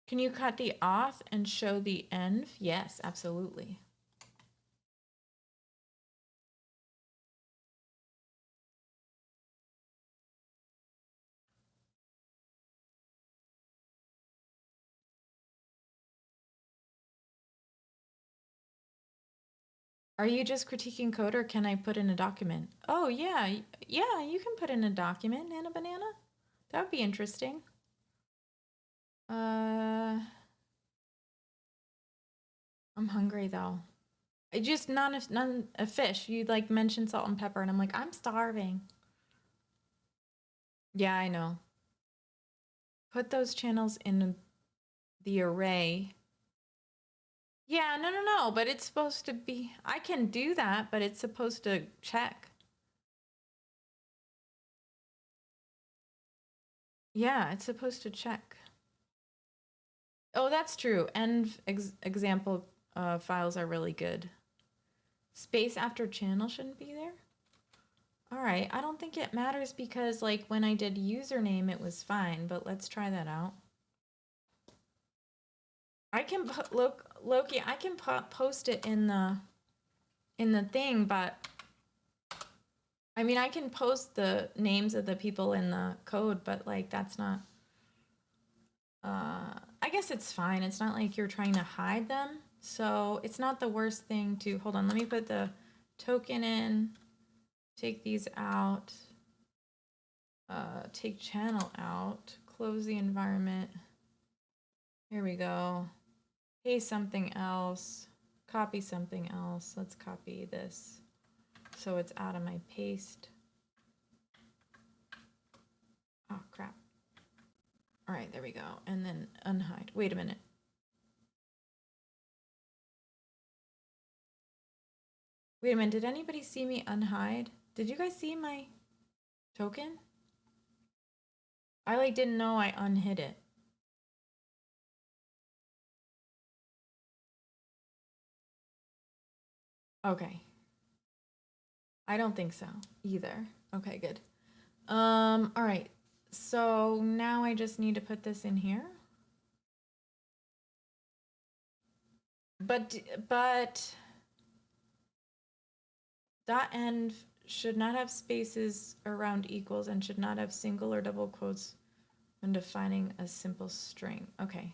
Speaker 1: Can you cut the auth and show the env? Yes, absolutely. Are you just critiquing code or can I put in a document? Oh, yeah. Yeah, you can put in a document, Nana Banana. That would be interesting. I'm hungry though. I just none a fish. You like mentioned salt and pepper and I'm like, I'm starving. Yeah, I know. Put those channels in the array. Yeah, no, but it's supposed to be, I can do that, but it's supposed to check. Yeah, it's supposed to check. Oh, that's true. Env example files are really good. Space after channel shouldn't be there. All right, I don't think it matters because like when I did username, it was fine, but let's try that out. I can put, Loki, I can post it in the thing, but I mean, I can post the names of the people in the code, but like that's not, I guess it's fine. It's not like you're trying to hide them. So it's not the worst thing to, hold on, let me put the token in, take these out, take channel out, close the environment. Here we go. Paste something else, copy something else. Let's copy this so it's out of my paste. Oh, crap. All right, there we go. And then unhide. Wait a minute. Wait a minute. Did anybody see me unhide? Did you guys see my token? I like didn't know I unhid it. Okay. I don't think so either. Okay, good. All right. So now I just need to put this in here. But dot env should not have spaces around equals and should not have single or double quotes when defining a simple string. Okay.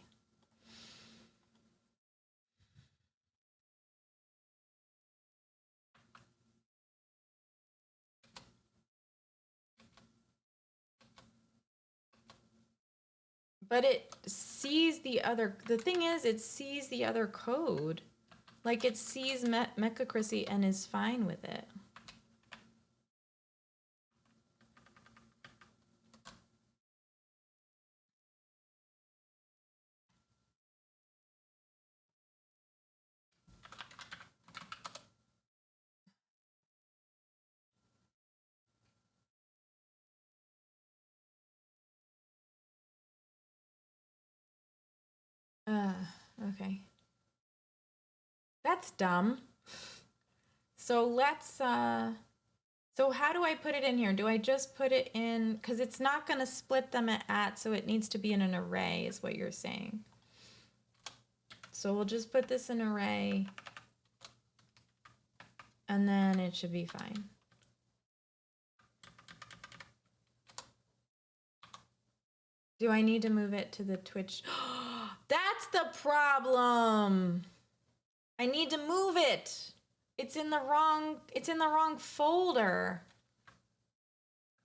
Speaker 1: But it sees the other, the thing is, it sees the other code. Like it sees Mechacracy and is fine with it. Okay. That's dumb. So let's, so how do I put it in here? Do I just put it in, because it's not going to split them at, so it needs to be in an array is what you're saying. So we'll just put this in array and then it should be fine. Do I need to move it to the Twitch? That's the problem. I need to move it. It's in the wrong folder.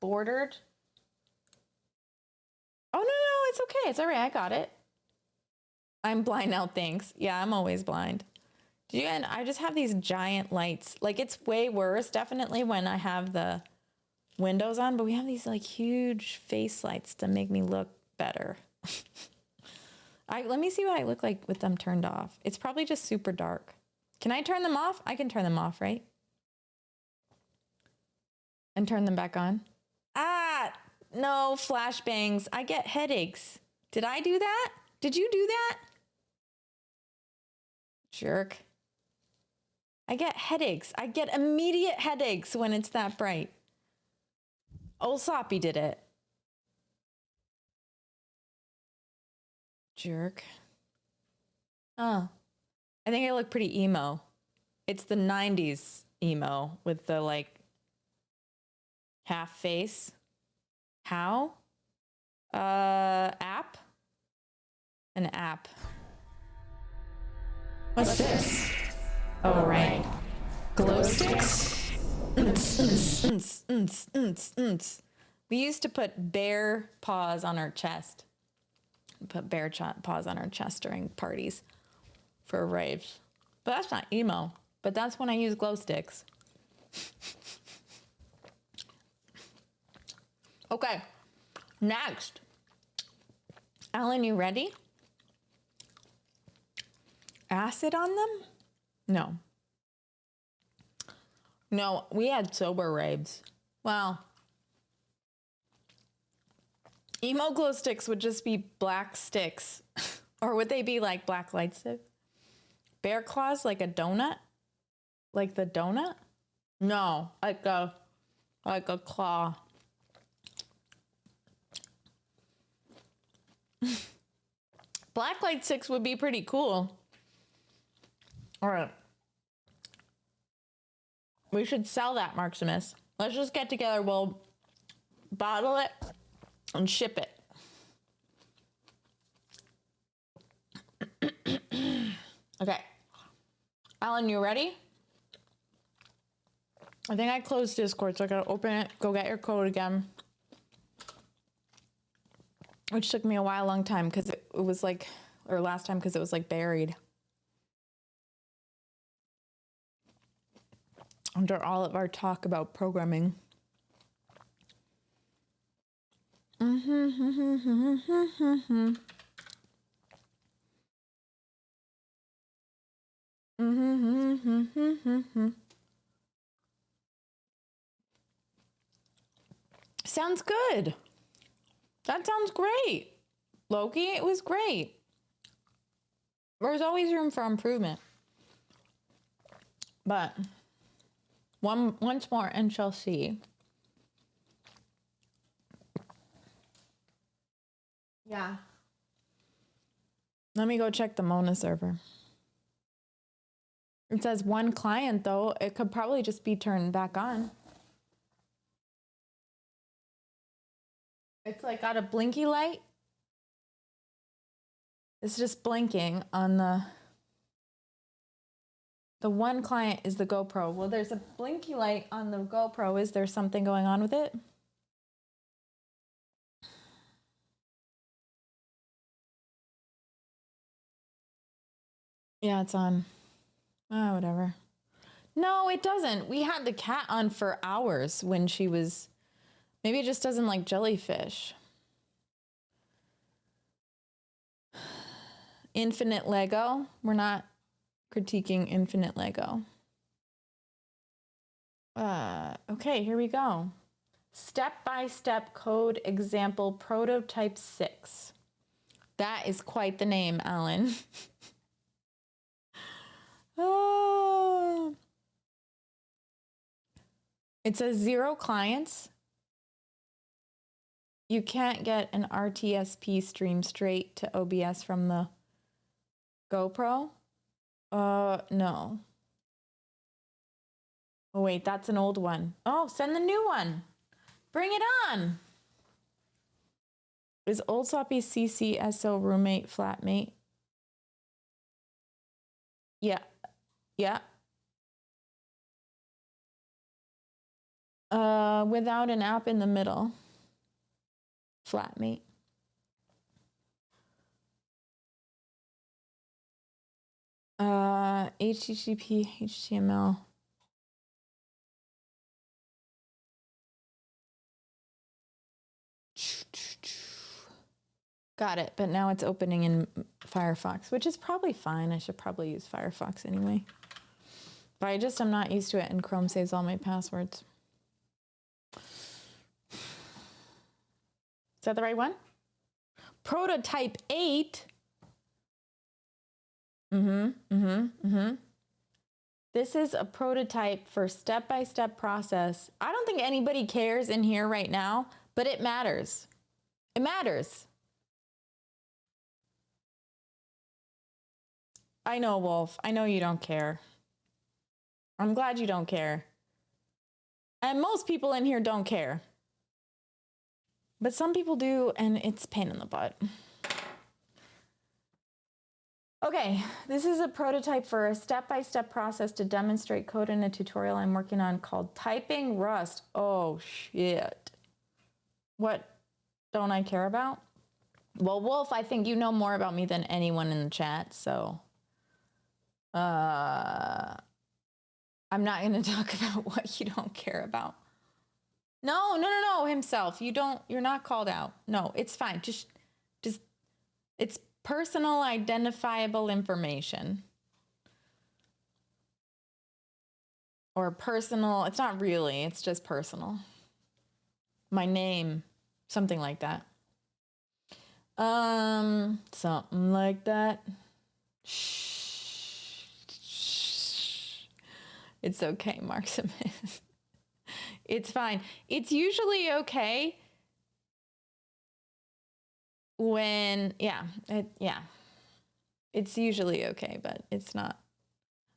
Speaker 1: bordered. Oh, no, it's okay. It's all right. I got it. I'm blind now, thanks. Yeah, I'm always blind. And I just have these giant lights. Like, it's way worse, definitely, when I have the windows on, but we have these like huge face lights to make me look better. Let me see what I look like with them turned off. It's probably just super dark. Can I turn them off? I can turn them off, right? And turn them back on. Ah, no, flashbangs. I get headaches. Did I do that? Did you do that? Jerk. I get headaches. I get immediate headaches when it's that bright. Old Soppy did it. Jerk. Oh, I think I look pretty emo. It's the 90s emo with the like half face. How? App? An app. What's this? Oh, right. Glow sticks? We used to put bear paws on our chest. Put bear paws on our chest during parties for raves. But that's not emo. But that's when I use glow sticks. Okay, next. Alan, you ready? Acid on them? No, we had sober raves. Well, emo glow sticks would just be black sticks. Or would they be like black light sticks? Bear claws like a donut? Like the donut? No, like a claw. Black light sticks would be pretty cool. All right. We should sell that, Marximus. Let's just get together. We'll bottle it and ship it. Okay. Alan, you ready? I think I closed Discord, so I gotta open it, go get your code again. Which took me a long time because it was like, or last time because it was like buried under all of our talk about programming. Sounds good. That sounds great. Loki, it was great. There's always room for improvement. But once more and shall see. Yeah. Let me go check the Mona server. It says one client, though. It could probably just be turned back on. It's like got a blinky light. It's just blinking on the one client is the GoPro. Well, there's a blinky light on the GoPro. Is there something going on with it? Yeah, it's on. Oh, whatever. No, it doesn't. We had the cat on for hours when she was... Maybe it just doesn't like jellyfish. Infinite Lego. We're not critiquing Infinite Lego. Okay, here we go. Step-by-step code example prototype 6. That is quite the name, Alan. Oh. It says 0 clients. You can't get an RTSP stream straight to OBS from the GoPro? No. Oh, wait, that's an old one. Oh, send the new one. Bring it on. Is Old Soppy CCSO roommate, flatmate? Yeah. Yeah. Without an app in the middle. Flatmate. HTTP, HTML. Got it, but now it's opening in Firefox, which is probably fine. I should probably use Firefox anyway. But I'm not used to it, and Chrome saves all my passwords. Is that the right one? Prototype 8. This is a prototype for step-by-step process. I don't think anybody cares in here right now, but it matters. It matters. I know, Wolf. I know you don't care. I'm glad you don't care. And most people in here don't care. But some people do, and it's a pain in the butt. Okay, this is a prototype for a step-by-step process to demonstrate code in a tutorial I'm working on called Typing Rust. Oh, shit. What don't I care about? Well, Wolf, I think you know more about me than anyone in the chat, so I'm not going to talk about what you don't care about. No, himself. You're not called out. No, it's fine. Just it's personal identifiable information. Or personal, it's not really, it's just personal. My name, something like that. Something like that. Shh. It's okay, Marximus. It's fine. It's usually okay when, it's usually okay, but it's not.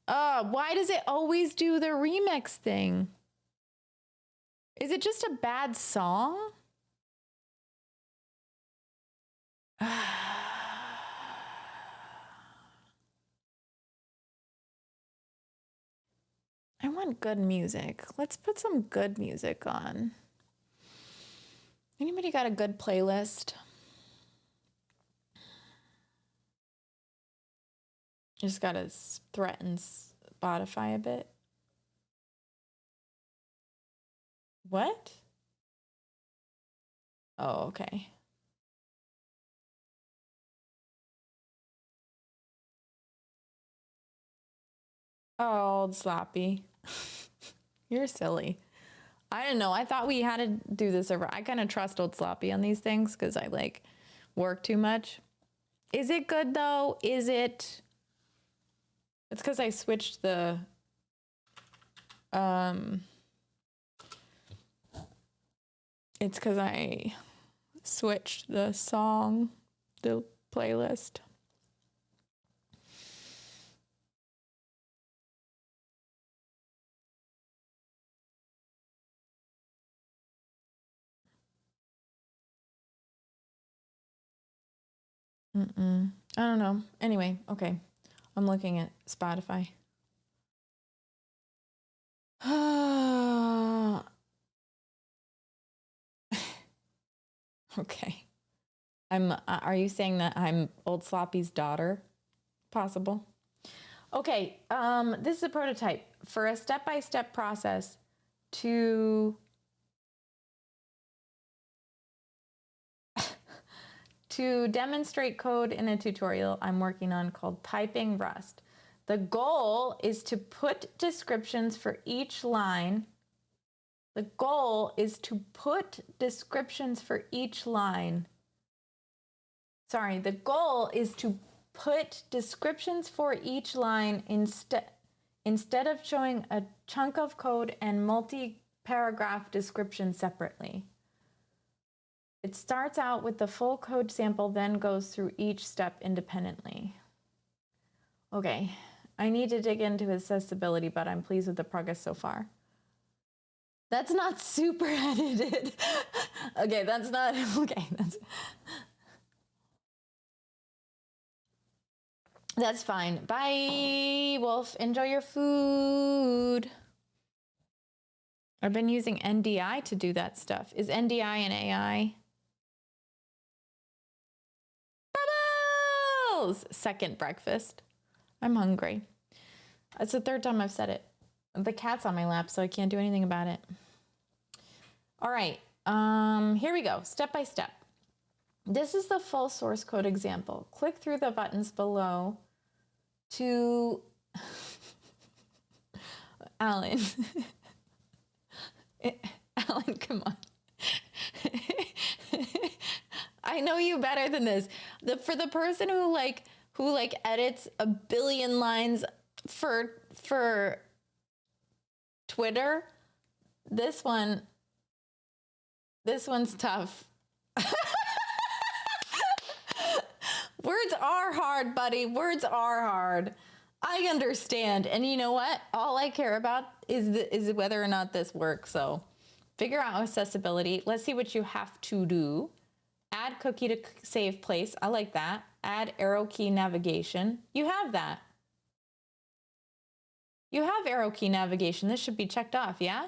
Speaker 1: Why does it always do the remix thing? Is it just a bad song? I want good music. Let's put some good music on. Anybody got a good playlist? Just gotta threaten Spotify a bit. What? Oh, okay. Oh, old sloppy. You're silly. I didn't know. I thought we had to do this over. I kind of trust old sloppy on these things because I like work too much. Is it good though? Is it? It's because I switched the it's because I switched the song, the playlist. I don't know. Anyway, okay. I'm looking at Spotify. Okay. Are you saying that I'm Old Sloppy's daughter? Possible. Okay, this is a prototype for a step-by-step process to demonstrate code in a tutorial I'm working on called Typing Rust. The goal is to put descriptions for each line. The goal is to put descriptions for each line. Sorry, the goal is to put descriptions for each line instead of showing a chunk of code and multi-paragraph description separately. It starts out with the full code sample, then goes through each step independently. Okay, I need to dig into accessibility, but I'm pleased with the progress so far. That's not super edited. Okay, that's not, okay, that's fine. Bye, Wolf. Enjoy your food. I've been using NDI to do that stuff. Is NDI an AI? Bubbles! Second breakfast. I'm hungry. It's the third time I've said it. The cat's on my lap, so I can't do anything about it. All right, here we go, step by step. This is the full source code example. Click through the buttons below to... Alan. Alan, come on. I know you better than this. For the person who edits a billion lines for Twitter, this one's tough. Words are hard, buddy. Words are hard. I understand. And you know what? All I care about is whether or not this works. So figure out accessibility. Let's see what you have to do. Add cookie to save place. I like that. Add arrow key navigation. You have that. You have arrow key navigation. This should be checked off, yeah?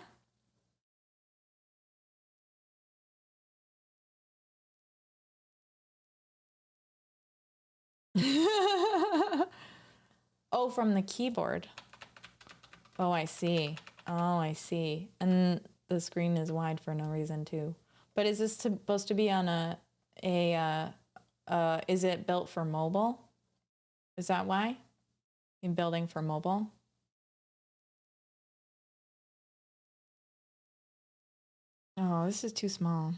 Speaker 1: Oh, from the keyboard. Oh, I see. Oh, I see. And the screen is wide for no reason too. But is this supposed to be on is it built for mobile? Is that why? In building for mobile? Oh, this is too small.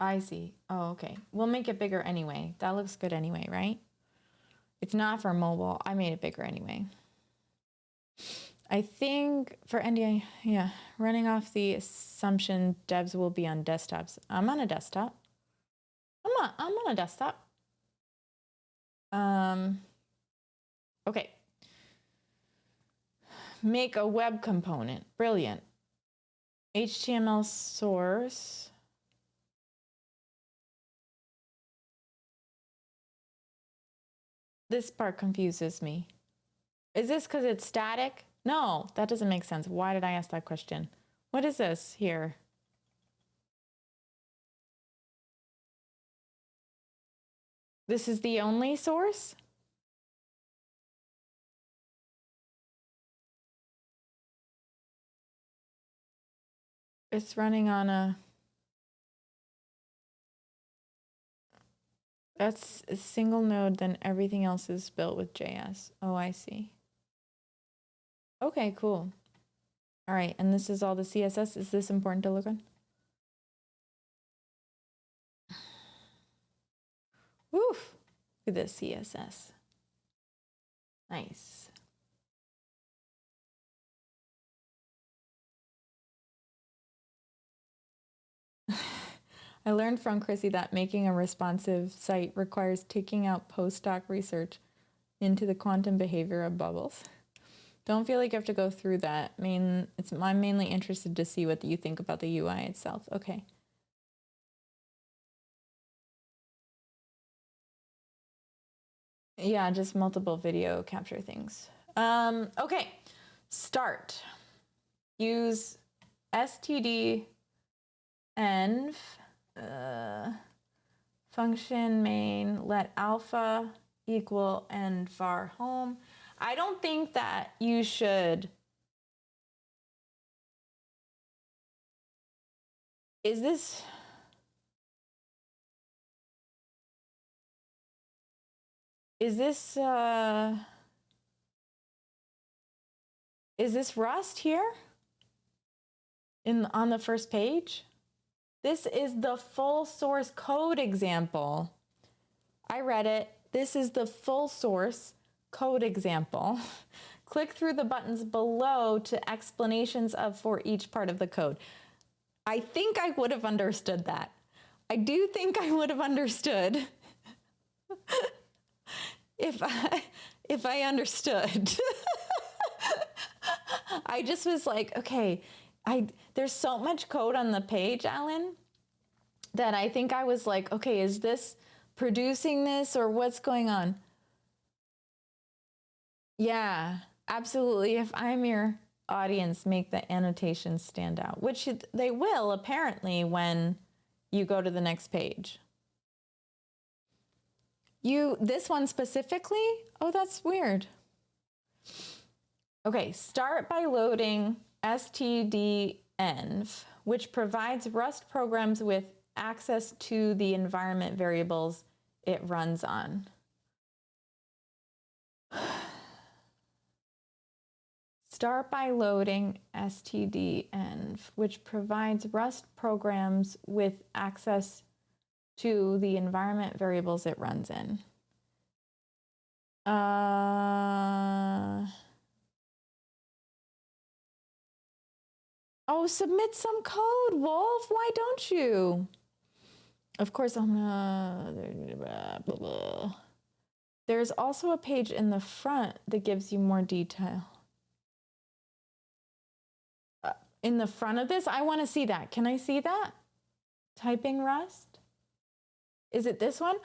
Speaker 1: I see. Oh, okay. We'll make it bigger anyway. That looks good anyway, right? It's not for mobile. I made it bigger anyway. I think for NDI, yeah, running off the assumption devs will be on desktops. I'm on a desktop. I'm on a desktop. Okay. Make a web component. Brilliant. HTML source. This part confuses me. Is this because it's static? No, that doesn't make sense. Why did I ask that question? What is this here? This is the only source? It's running on that's a single node, then everything else is built with JS. Oh, I see. Okay, cool. All right, and this is all the CSS. Is this important to look on? Woof. Look at this CSS. Nice. I learned from Chrissy that making a responsive site requires taking out postdoc research into the quantum behavior of bubbles. Don't feel like you have to go through that. I'm mainly interested to see what you think about the UI itself. Okay. Yeah, just multiple video capture things. Okay, start. Use std env function main, let alpha equal env var home. I don't think that you should. Is this Rust here on the first page? This is the full source code example. I read it. This is the full source code example. Click through the buttons below to explanations for each part of the code. I think I would have understood that. I do think I would have understood if I understood. I just was like, okay, there's so much code on the page, Alan, that I think I was like, okay, is this producing this or what's going on? Yeah, absolutely, if I'm your audience, make the annotations stand out, which they will apparently when you go to the next page. This one specifically? Oh, that's weird. Okay, start by loading stdenv, which provides Rust programs with access to the environment variables it runs on. Start by loading stdenv, which provides Rust programs with access to the environment variables it runs in. Oh, submit some code, Wolf. Why don't you? Of course, I'm gonna... Blah, blah. There's also a page in the front that gives you more detail. In the front of this, I want to see that. Can I see that? Typing Rust? Is it this one?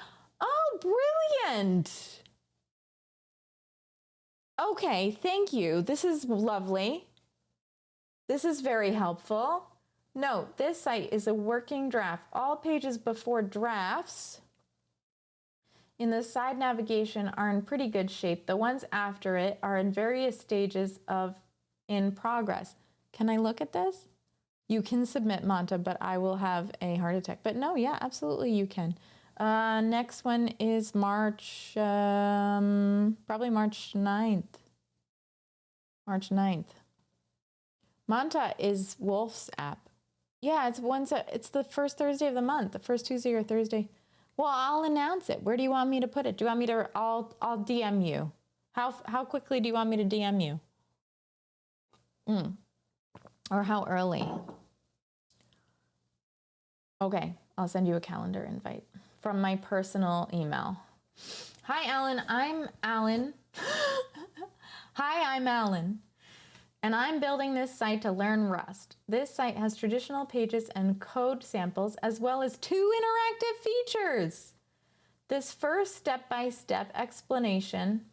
Speaker 1: Oh, brilliant. Okay, thank you. This is lovely. This is very helpful. Note, this site is a working draft. All pages before drafts in the side navigation are in pretty good shape. The ones after it are in various stages of in progress. Can I look at this? You can submit, Manta, but I will have a heart attack. But no, yeah, absolutely you can. Next one is March, probably March 9th. March 9th. Manta is Wolf's app. Yeah, it's the first Thursday of the month, the first Tuesday or Thursday. Well, I'll announce it. Where do you want me to put it? Do you want me to, I'll DM you. How quickly do you want me to DM you? Or how early? Okay, I'll send you a calendar invite from my personal email. Hi, Alan. I'm Alan. Hi, I'm Alan. And I'm building this site to learn Rust. This site has traditional pages and code samples, as well as 2 interactive features. This first step-by-step explanation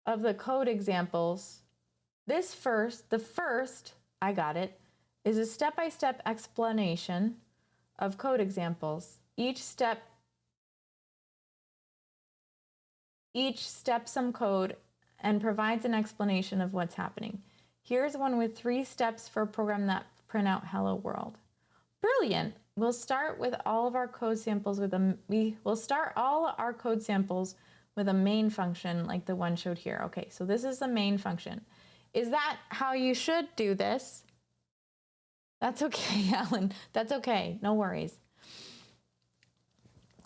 Speaker 1: of the code examples, the first, I got it, is a step-by-step explanation of code examples. Each step some code and provides an explanation of what's happening. Here's one with 3 steps for a program that print out hello world. Brilliant. We'll start with all of our code samples with a main function like the one showed here. Okay, so this is the main function. Is that how you should do this? That's okay, Alan. That's okay. No worries.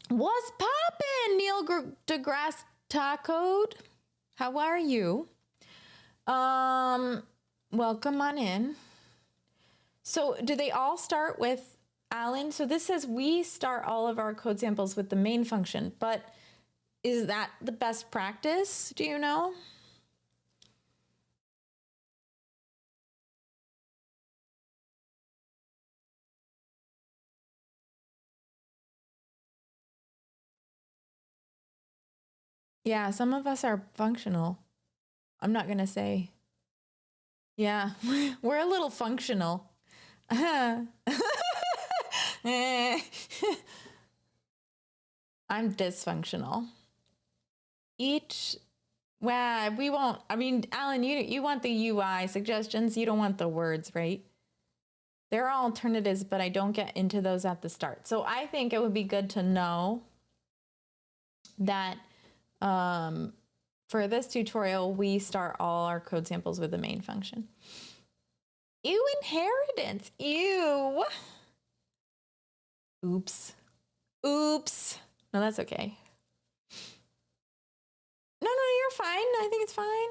Speaker 1: What's poppin', Neil deGrasse Tacode? How are you? Welcome on in. So do they all start with Alan? So this says we start all of our code samples with the main function, but is that the best practice? Do you know? Yeah, some of us are functional. I'm not going to say. Yeah, we're a little functional. I'm dysfunctional. Well, we won't. I mean, Alan, you want the UI suggestions. You don't want the words, right? There are alternatives, but I don't get into those at the start. So I think it would be good to know that for this tutorial, we start all our code samples with the main function. Ew, inheritance. Ew. Oops. Oops. No, that's okay. No, you're fine. I think it's fine.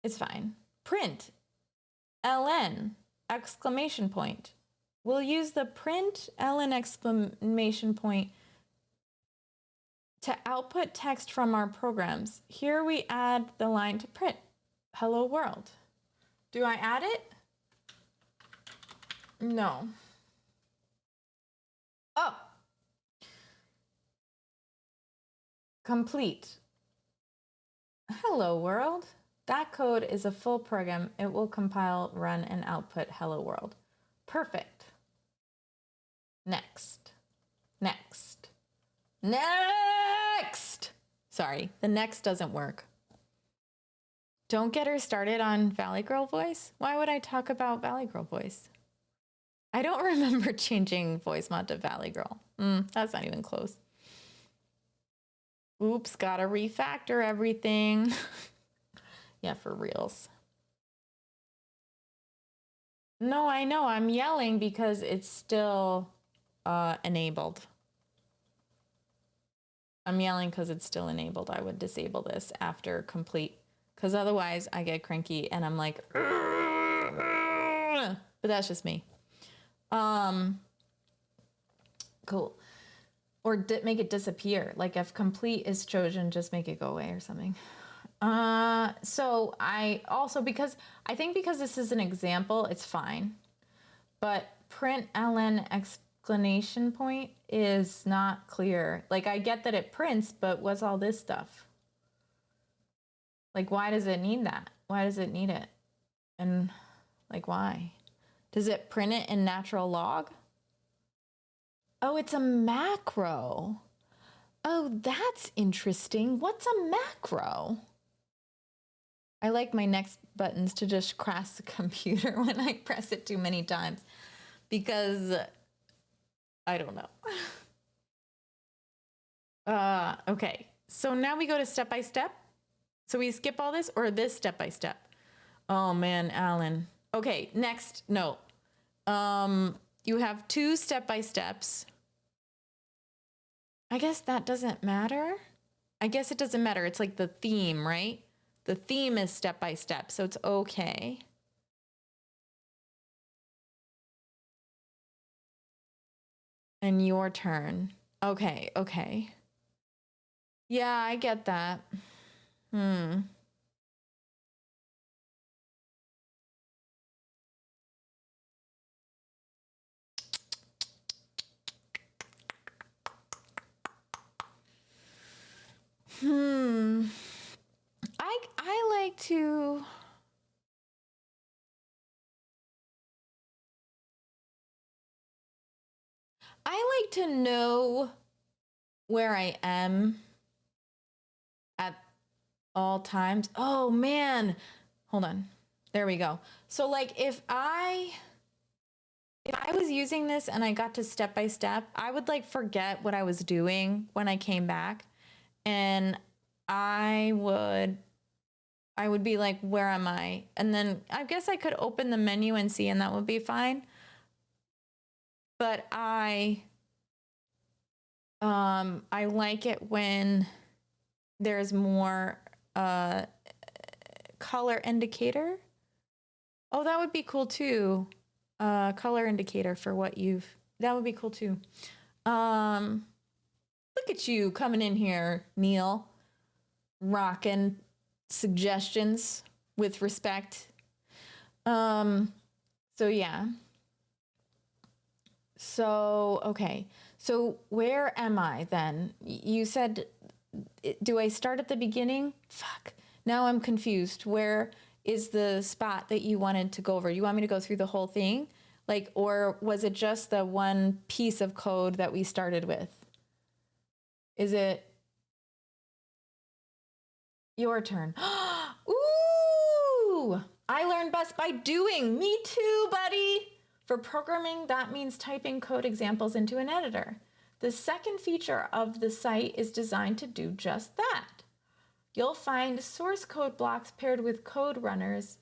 Speaker 1: It's fine. Print. ln exclamation point. We'll use the print ln exclamation point to output text from our programs. Here we add the line to print. Hello world. Do I add it? No. Oh. Complete. Hello world. That code is a full program. It will compile, run, and output hello world. Perfect. Next. Next. Next! Sorry, the next doesn't work. Don't get her started on Valley Girl voice. Why would I talk about Valley Girl voice? I don't remember changing voice mod to Valley Girl. That's not even close. Oops, gotta refactor everything. Yeah, for reals. No, I know. I'm yelling because it's still enabled. I'm yelling because it's still enabled. I would disable this after complete, because otherwise I get cranky and I'm like, but that's just me. Cool. Or make it disappear. Like if complete is chosen, just make it go away or something. So I also, because this is an example, it's fine. But print ln exclamation point is not clear. Like I get that it prints, but what's all this stuff? Like why does it need that? Why does it need it? And like why? Does it print it in natural log? Oh, it's a macro. Oh, that's interesting. What's a macro? I like my next buttons to just crash the computer when I press it too many times because I don't know. Okay, so now we go to step by step. So we skip all this or this step by step? Oh man, Alan. Okay, next, no. You have 2 step by steps. I guess that doesn't matter. I guess it doesn't matter. It's like the theme, right? The theme is step by step, so it's okay. And your turn. Okay, okay. Yeah, I get that. I like to know where I am at all times. Oh man. Hold on. There we go. So like if I was using this and I got to step by step, I would like forget what I was doing when I came back and I would be like, where am I? And then I guess I could open the menu and see, and that would be fine. But I like it when there's more color indicator. Oh, that would be cool too. Color indicator for what that would be cool too. Look at you coming in here, Neil, rocking suggestions with respect. So yeah. So, okay. So where am I then? You said, do I start at the beginning? Fuck. Now I'm confused. Where is the spot that you wanted to go over? You want me to go through the whole thing? Like, or was it just the one piece of code that we started with? Is it your turn? Ooh, I learned best by doing. Me too, buddy. For programming, that means typing code examples into an editor. The second feature of the site is designed to do just that. You'll find source code blocks paired with code runners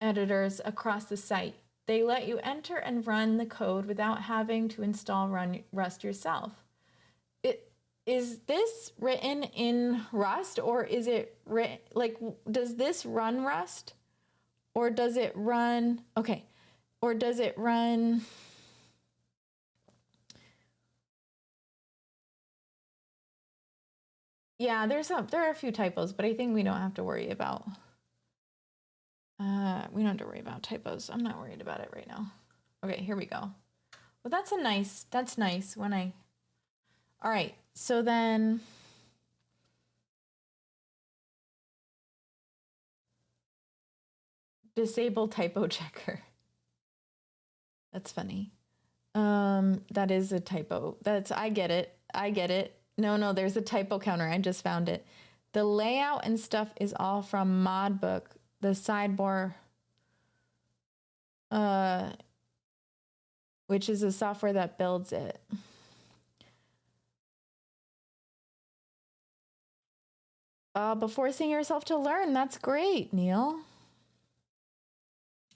Speaker 1: editors across the site. They let you enter and run the code without having to install Rust yourself. Is this written in Rust or is it like, does this run Rust or does it run, okay, or does it run, yeah, there are a few typos, but I think we don't have to worry about, typos. I'm not worried about it right now. Okay, here we go. Well, that's nice when all right, so then Disable typo checker. That's funny. That is a typo. I get it. No, there's a typo counter. I just found it. The layout and stuff is all from Modbook. The sidebar, which is the software that builds it. But forcing yourself to learn, that's great, Neil.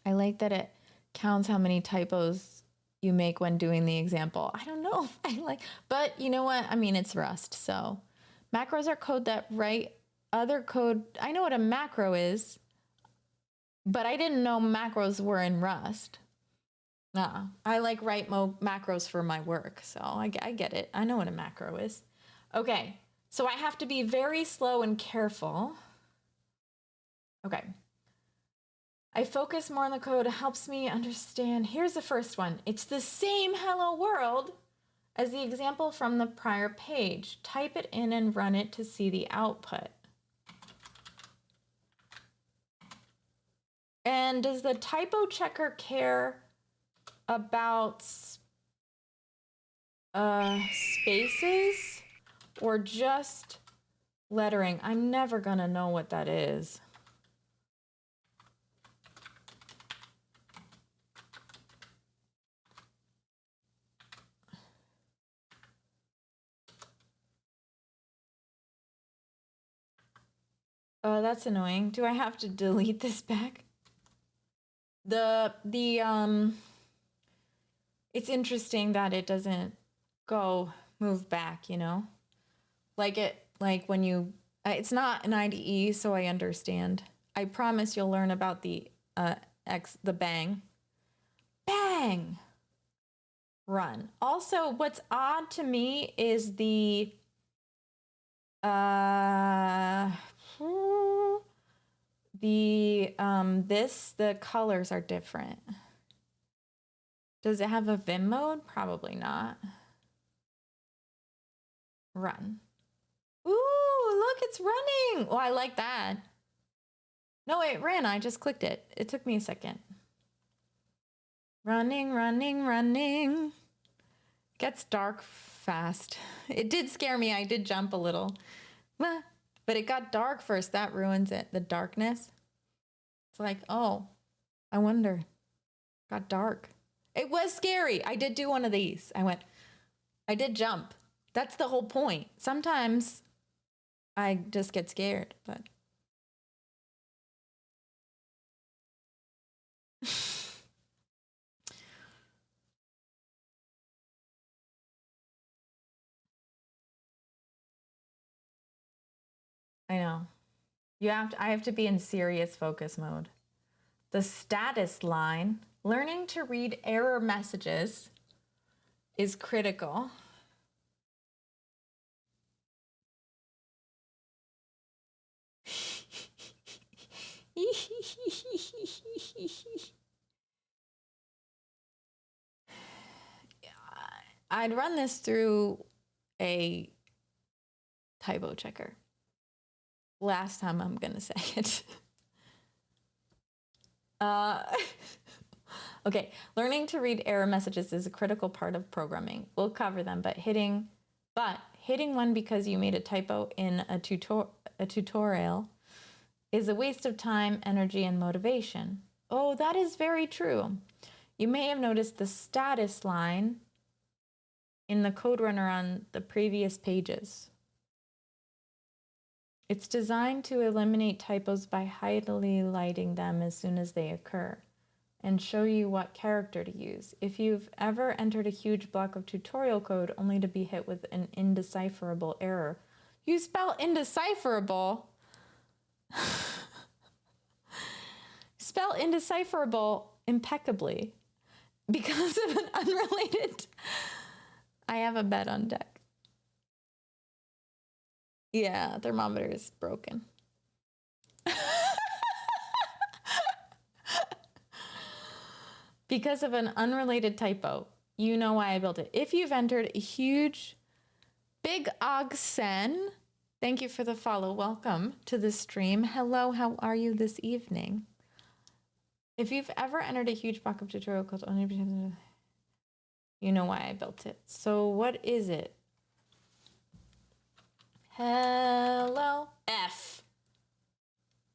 Speaker 1: I like that it counts how many typos you make when doing the example. I don't know if I like, but you know what? I mean, it's Rust, so macros are code that write other code. I know what a macro is, but I didn't know macros were in Rust. I like write macros for my work, so I get it. I know what a macro is. Okay, so I have to be very slow and careful. Okay. I focus more on the code. It helps me understand. Here's the first one. It's the same hello world as the example from the prior page. Type it in and run it to see the output. And does the typo checker care about spaces or just lettering? I'm never gonna know what that is. That's annoying. Do I have to delete this back? It's interesting that it doesn't move back, you know? Like when you, it's not an IDE, so I understand. I promise you'll learn about the bang. Bang! Run. Also, what's odd to me is the colors are different. Does it have a Vim mode? Probably not. Run. Ooh, look, it's running. Oh, I like that. No, it ran. I just clicked it. It took me a second. Running, running, running. Gets dark fast. It did scare me. I did jump a little. But it got dark first. That ruins it. The darkness. It's like, oh, I wonder. Got dark. It was scary. I did do one of these. I did jump. That's the whole point. Sometimes I just get scared, but. I know. I have to be in serious focus mode. The status line, learning to read error messages is critical. I'd run this through a typo checker. Last time I'm gonna say it. Okay, learning to read error messages is a critical part of programming. We'll cover them, but hitting one because you made a typo in a tutorial is a waste of time, energy, and motivation. Oh, that is very true. You may have noticed the status line in the code runner on the previous pages. It's designed to eliminate typos by highlighting them as soon as they occur and show you what character to use. If you've ever entered a huge block of tutorial code only to be hit with an indecipherable error, you spell indecipherable. Spell indecipherable impeccably because of an unrelated. I have a bet on deck. Yeah, thermometer is broken. Because of an unrelated typo. You know why I built it. If you've entered a huge, Big Ogsen, thank you for the follow. Welcome to the stream. Hello, how are you this evening? If you've ever entered a huge block of tutorial called only, you know why I built it. So what is it? Hello, F.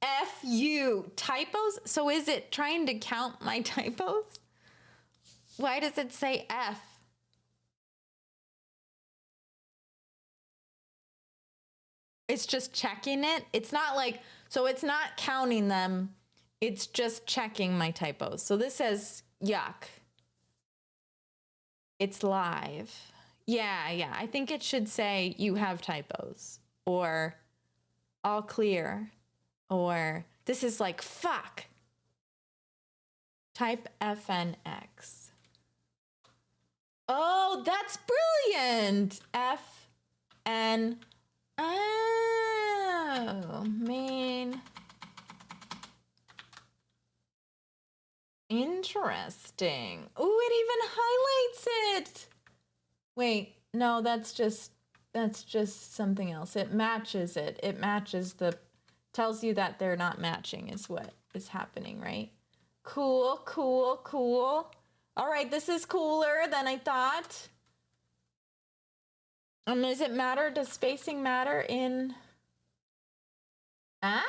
Speaker 1: F-U, typos? So is it trying to count my typos? Why does it say F? It's just checking it. It's not like, so it's not counting them. It's just checking my typos. So this says yuck. It's live. Yeah. I think it should say you have typos or all clear or this is like fuck. Type FNX. Oh, that's brilliant. FN. Oh, man. Interesting. Ooh, it even highlights it. Wait, no, that's just something else. It matches it. It matches tells you that they're not matching is what is happening, right? Cool. All right, this is cooler than I thought. Does it matter? Does spacing matter in... Ah?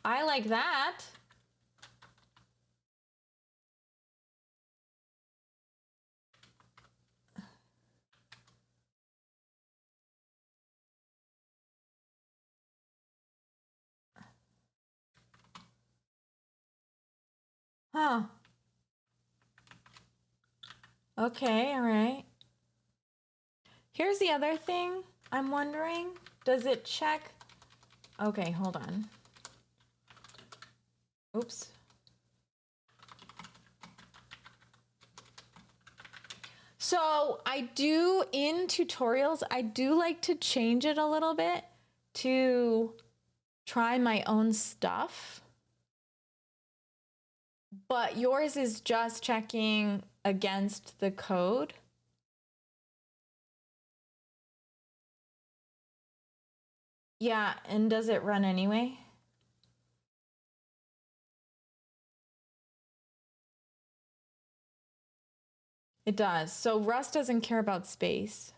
Speaker 1: I like that. Huh. Okay, all right. Here's the other thing I'm wondering. Does it check? Okay, hold on. Oops. So I do, in tutorials, I do like to change it a little bit to try my own stuff. But yours is just checking against the code. Yeah, and does it run anyway? It does. So Rust doesn't care about space.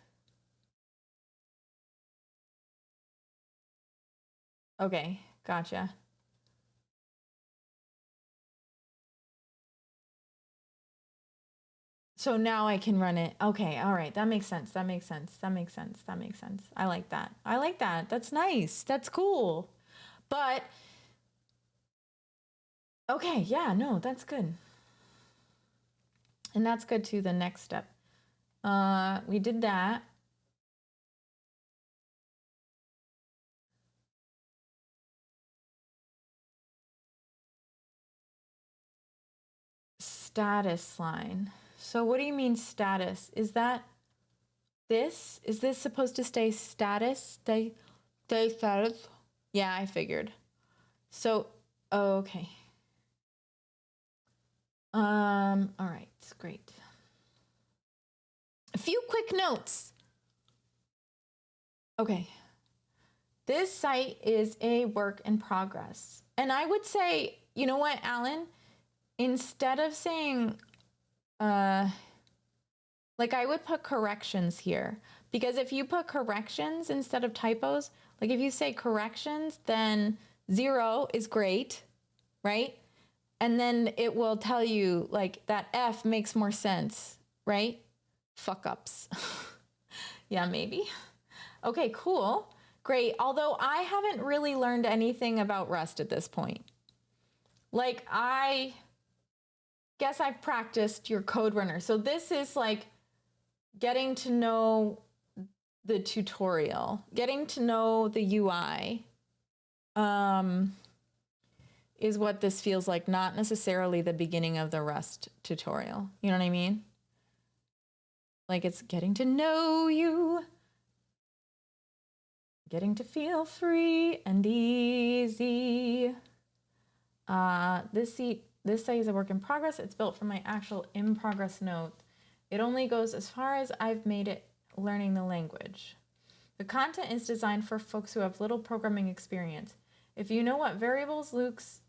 Speaker 1: Okay, gotcha. So now I can run it. Okay, all right. That makes sense. That makes sense. I like that. That's nice. That's cool. But, okay, yeah, no, that's good. And that's good too, the next step. We did that. Status line. So what do you mean status? Is that this? Is this supposed to stay status? Stay status? Yeah, I figured. So, okay. All right, great. A few quick notes. Okay. This site is a work in progress. And I would say, you know what, Alan? Instead of saying, like I would put corrections here. Because if you put corrections instead of typos, like if you say corrections, then 0 is great, right? And then it will tell you like that F makes more sense, right? Fuck ups. Yeah, maybe. Okay, cool. Great. Although I haven't really learned anything about Rust at this point. Like I guess I've practiced your code runner. So this is like getting to know the tutorial, getting to know the UI. Is what this feels like, not necessarily the beginning of the Rust tutorial. You know what I mean? Like it's getting to know you. Getting to feel free and easy. This site is a work in progress. It's built from my actual in progress note. It only goes as far as I've made it learning the language. The content is designed for folks who have little programming experience. If you know what variables, loops,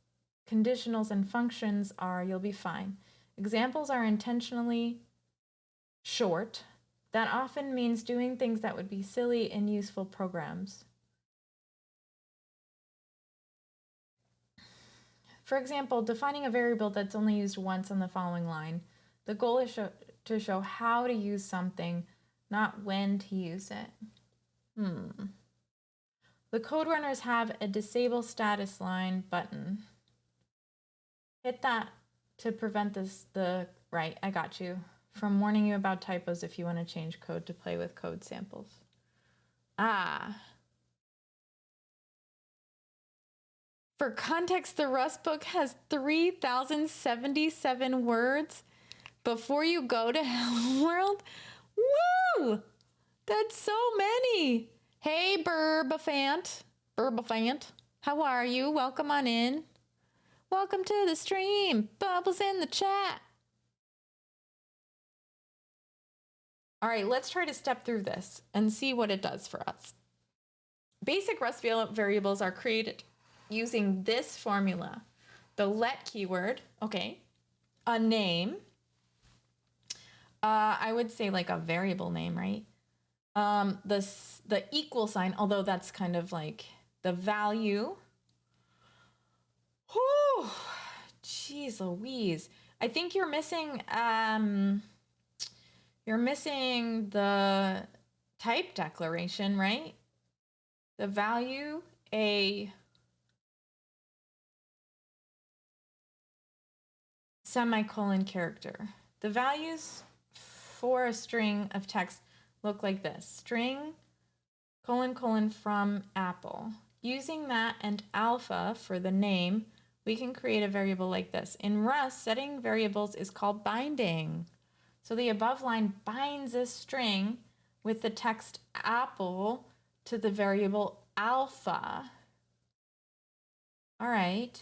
Speaker 1: conditionals, and functions are, you'll be fine. Examples are intentionally short. That often means doing things that would be silly in useful programs. For example, defining a variable that's only used once on the following line. The goal is to show how to use something, not when to use it. The code runners have a disable status line button. Hit that to prevent right, I got you, from warning you about typos if you want to change code to play with code samples. For context, the Rust book has 3,077 words before you go to Hello World. Woo! That's so many. Hey, Burbafant. How are you? Welcome on in. Welcome to the stream. Bubbles in the chat. All right, let's try to step through this and see what it does for us. Basic Rust variables are created using this formula. The let keyword, okay, a name, I would say like a variable name, right? The equal sign, although that's kind of like the value. Whew, jeez Louise. I think you're missing the type declaration, right? The value, a semicolon character. The values for a string of text look like this. String, : from Apple. Using that and alpha for the name, we can create a variable like this. In Rust, setting variables is called binding. So the above line binds a string with the text Apple to the variable alpha. All right.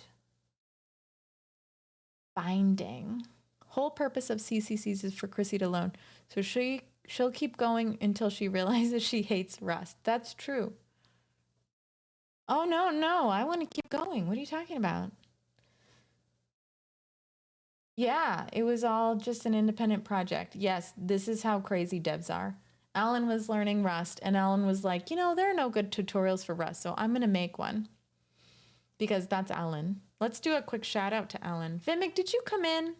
Speaker 1: Binding. Whole purpose of CCCs is for Chrissy to learn. So she'll keep going until she realizes she hates Rust. That's true. Oh, no. I want to keep going. What are you talking about? Yeah, it was all just an independent project. Yes, this is how crazy devs are. Alan was learning Rust, and Alan was like, there are no good tutorials for Rust, so I'm going to make one. Because that's Alan. Let's do a quick shout out to Alan. Vimic, did you come in?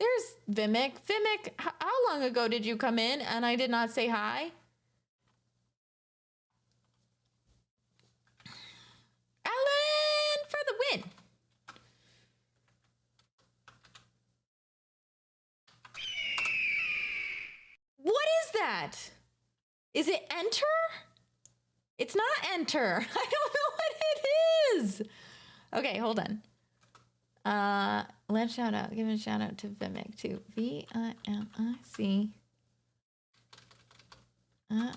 Speaker 1: There's Vimic. Vimic, how long ago did you come in and I did not say hi? Alan for the win. What is that? Is it enter? It's not enter. I don't know what it is. Okay, hold on. Let's shout out. Give a shout out to Vimic too. Vimic.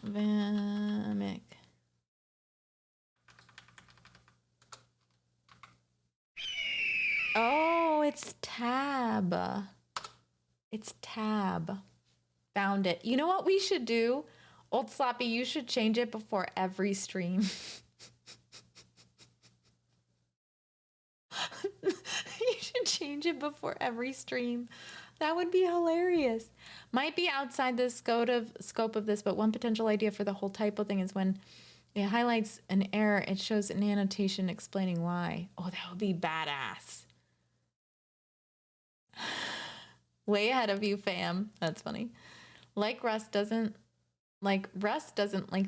Speaker 1: Vimic. Oh, it's tab. It's tab. Found it. You know what we should do? Old Sloppy, you should change it before every stream. You should change it before every stream. That would be hilarious. Might be outside the scope of this, but one potential idea for the whole typo thing is when it highlights an error, it shows an annotation explaining why. Oh, that would be badass. Way ahead of you, fam. That's funny. Rust doesn't like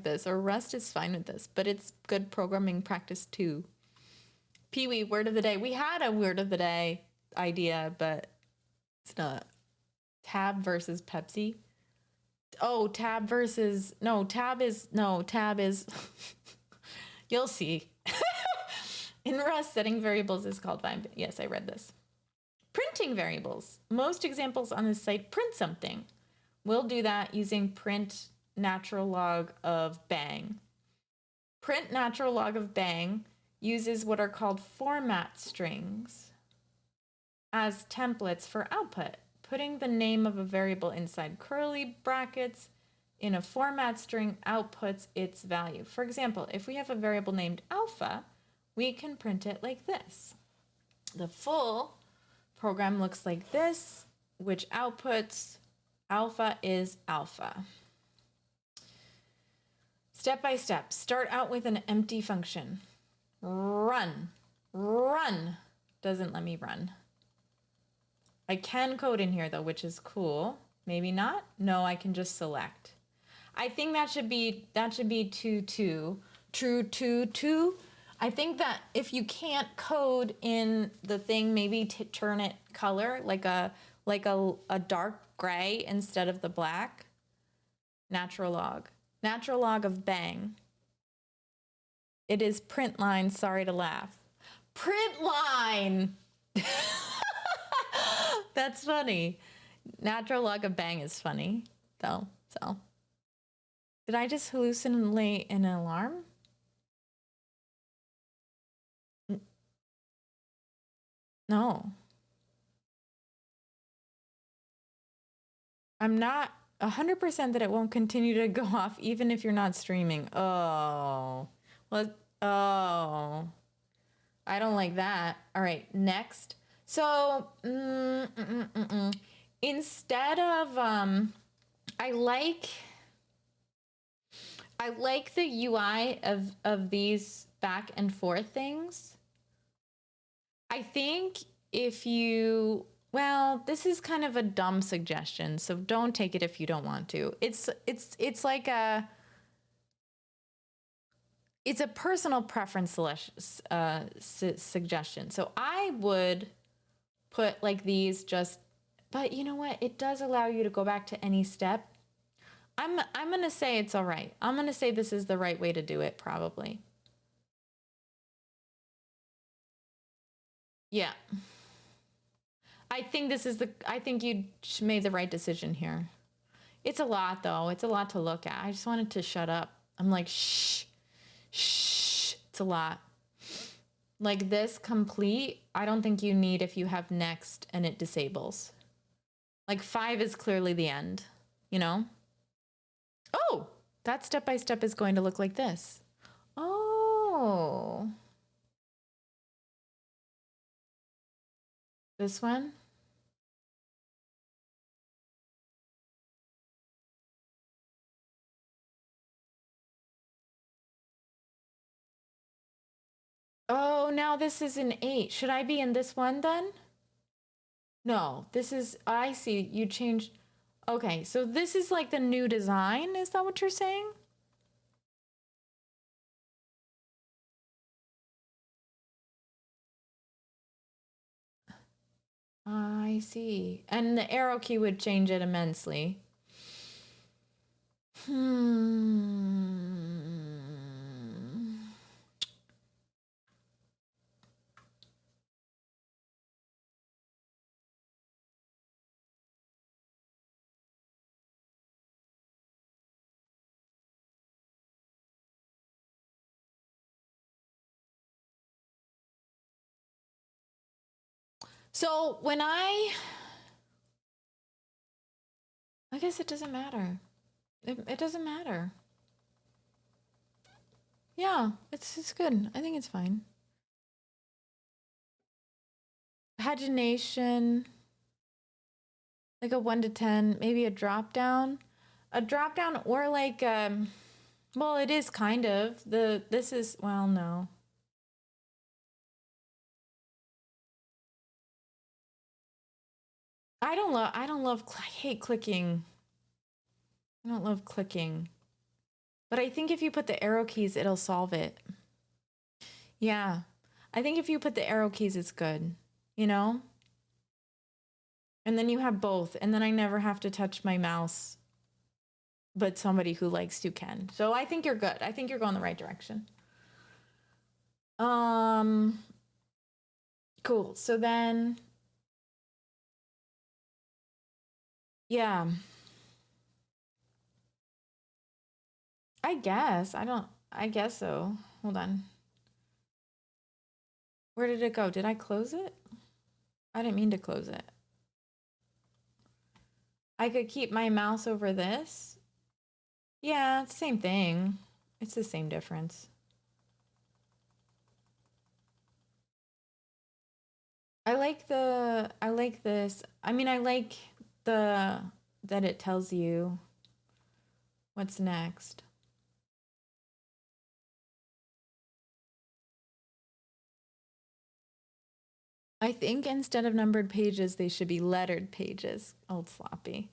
Speaker 1: this, or Rust is fine with this, but it's good programming practice too. Pee-wee, word of the day. We had a word of the day idea, but it's not. Tab versus Pepsi. Oh, tab is you'll see. In Rust, setting variables is called bind. Yes, I read this. Printing variables. Most examples on this site print something. We'll do that using print natural log of bang. Print natural log of bang uses what are called format strings as templates for output, putting the name of a variable inside curly brackets in a format string outputs its value. For example, if we have a variable named alpha, we can print it like this. The full program looks like this, which outputs alpha is alpha. Step by step, start out with an empty function. Run. Doesn't let me run. I can code in here though, which is cool. Maybe not. No, I can just select. I think that should be 2 2. I think that if you can't code in the thing, maybe turn it color like a dark gray instead of the black. Natural log of bang. It is print line. Sorry to laugh. Print line. That's funny. Natural log of bang is funny though. So did I just hallucinate an alarm? No. I'm not 100% that it won't continue to go off even if you're not streaming. Oh. Well, oh. I don't like that. All right, next. So, instead of I like the UI of these back and forth things. I think if you, well, this is kind of a dumb suggestion, so don't take it if you don't want to. It's like it's a personal preference suggestion. So I would put like these just, but you know what? It does allow you to go back to any step. I'm going to say it's all right. I'm going to say this is the right way to do it, probably. Yeah. I think you made the right decision here. It's a lot though. It's a lot to look at. I just wanted to shut up. I'm like, shh. It's a lot. Like this complete, I don't think you need if you have next and it disables. Like 5 is clearly the end, you know? Oh, that step by step is going to look like this. Oh. This one? Oh, now this is an 8. Should I be in this one then? No, this is, I see, you changed. Okay, so this is like the new design. Is that what you're saying? I see. And the arrow key would change it immensely. So when I guess it doesn't matter. It doesn't matter. Yeah, it's good. I think it's fine. Pagination, like a 1 to 10, maybe a drop down. A drop down or like well, it is kind of. This is, well, no. I hate clicking. I don't love clicking. But I think if you put the arrow keys, it'll solve it. Yeah. I think if you put the arrow keys, it's good, you know? And then you have both. And then I never have to touch my mouse, but somebody who likes to can. So I think you're good. I think you're going the right direction. Cool. So then, yeah. I guess. I guess so. Hold on. Where did it go? Did I close it? I didn't mean to close it. I could keep my mouse over this. Yeah, it's the same thing. It's the same difference. I like this. I mean, I like that it tells you what's next. I think instead of numbered pages, they should be lettered pages. Old Sloppy.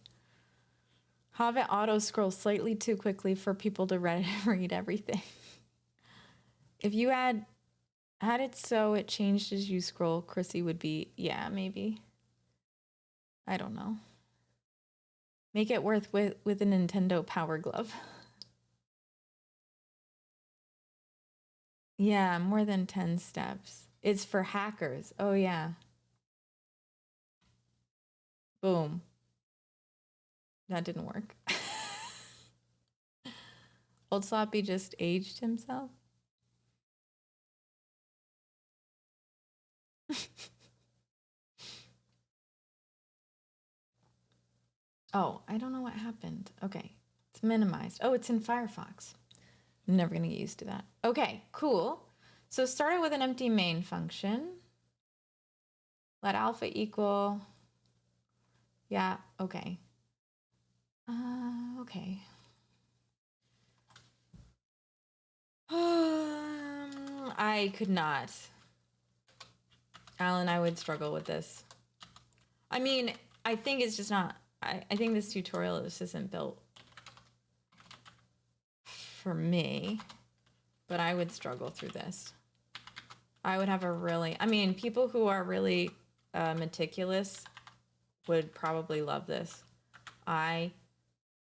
Speaker 1: Have it auto scroll slightly too quickly for people to read everything. If you had it so it changed as you scroll, Chrissy would be, yeah, maybe. I don't know. Make it worth with a Nintendo Power Glove. Yeah, more than 10 steps. It's for hackers. Oh, yeah. Boom. That didn't work. Old Sloppy just aged himself. Oh, I don't know what happened. Okay, it's minimized. Oh, it's in Firefox. I'm never gonna get used to that. Okay, cool. So start it with an empty main function. Let alpha equal, yeah, okay. Okay. I could not. Alan, I would struggle with this. I mean, I think it's just not, I think this tutorial just isn't built for me, but I would struggle through this. I would have a really, I mean, people who are really meticulous would probably love this. I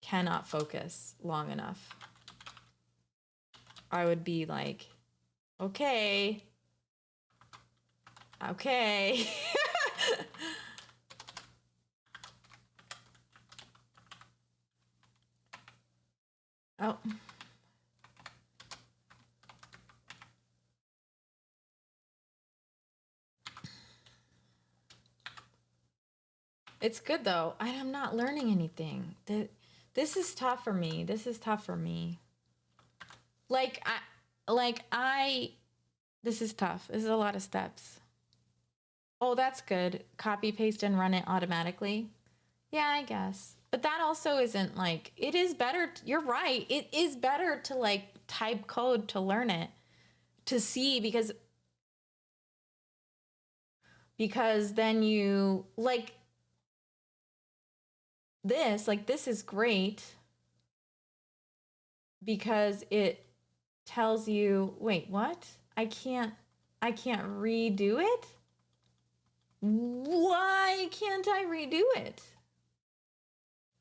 Speaker 1: cannot focus long enough. I would be like, okay. Oh. It's good though. I'm not learning anything. This is tough for me. This is tough. This is a lot of steps. Oh, that's good. Copy, paste, and run it automatically. Yeah, I guess. But that also isn't like, it is better. You're right. It is better to like type code to learn it, to see, because then you like this is great because it tells you, wait, what? I can't redo it? Why can't I redo it?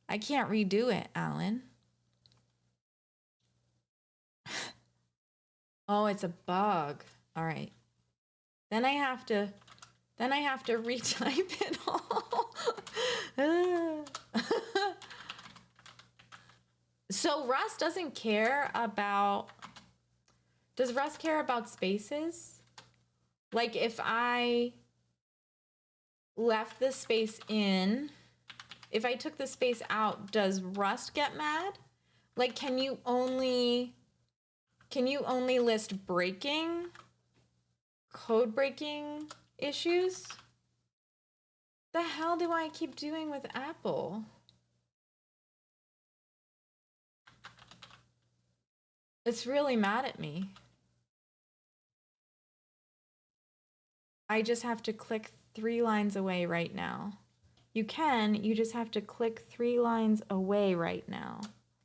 Speaker 1: I can't redo it, Alan. Oh, it's a bug. All right. Then I have to retype it all. So Rust doesn't care about, does Rust care about spaces? Like if I left the space in, if I took the space out, does Rust get mad? Like, can you only list code breaking issues? The hell do I keep doing with Apple? It's really mad at me. I just have to click 3 lines away right now. You just have to click 3 lines away right now.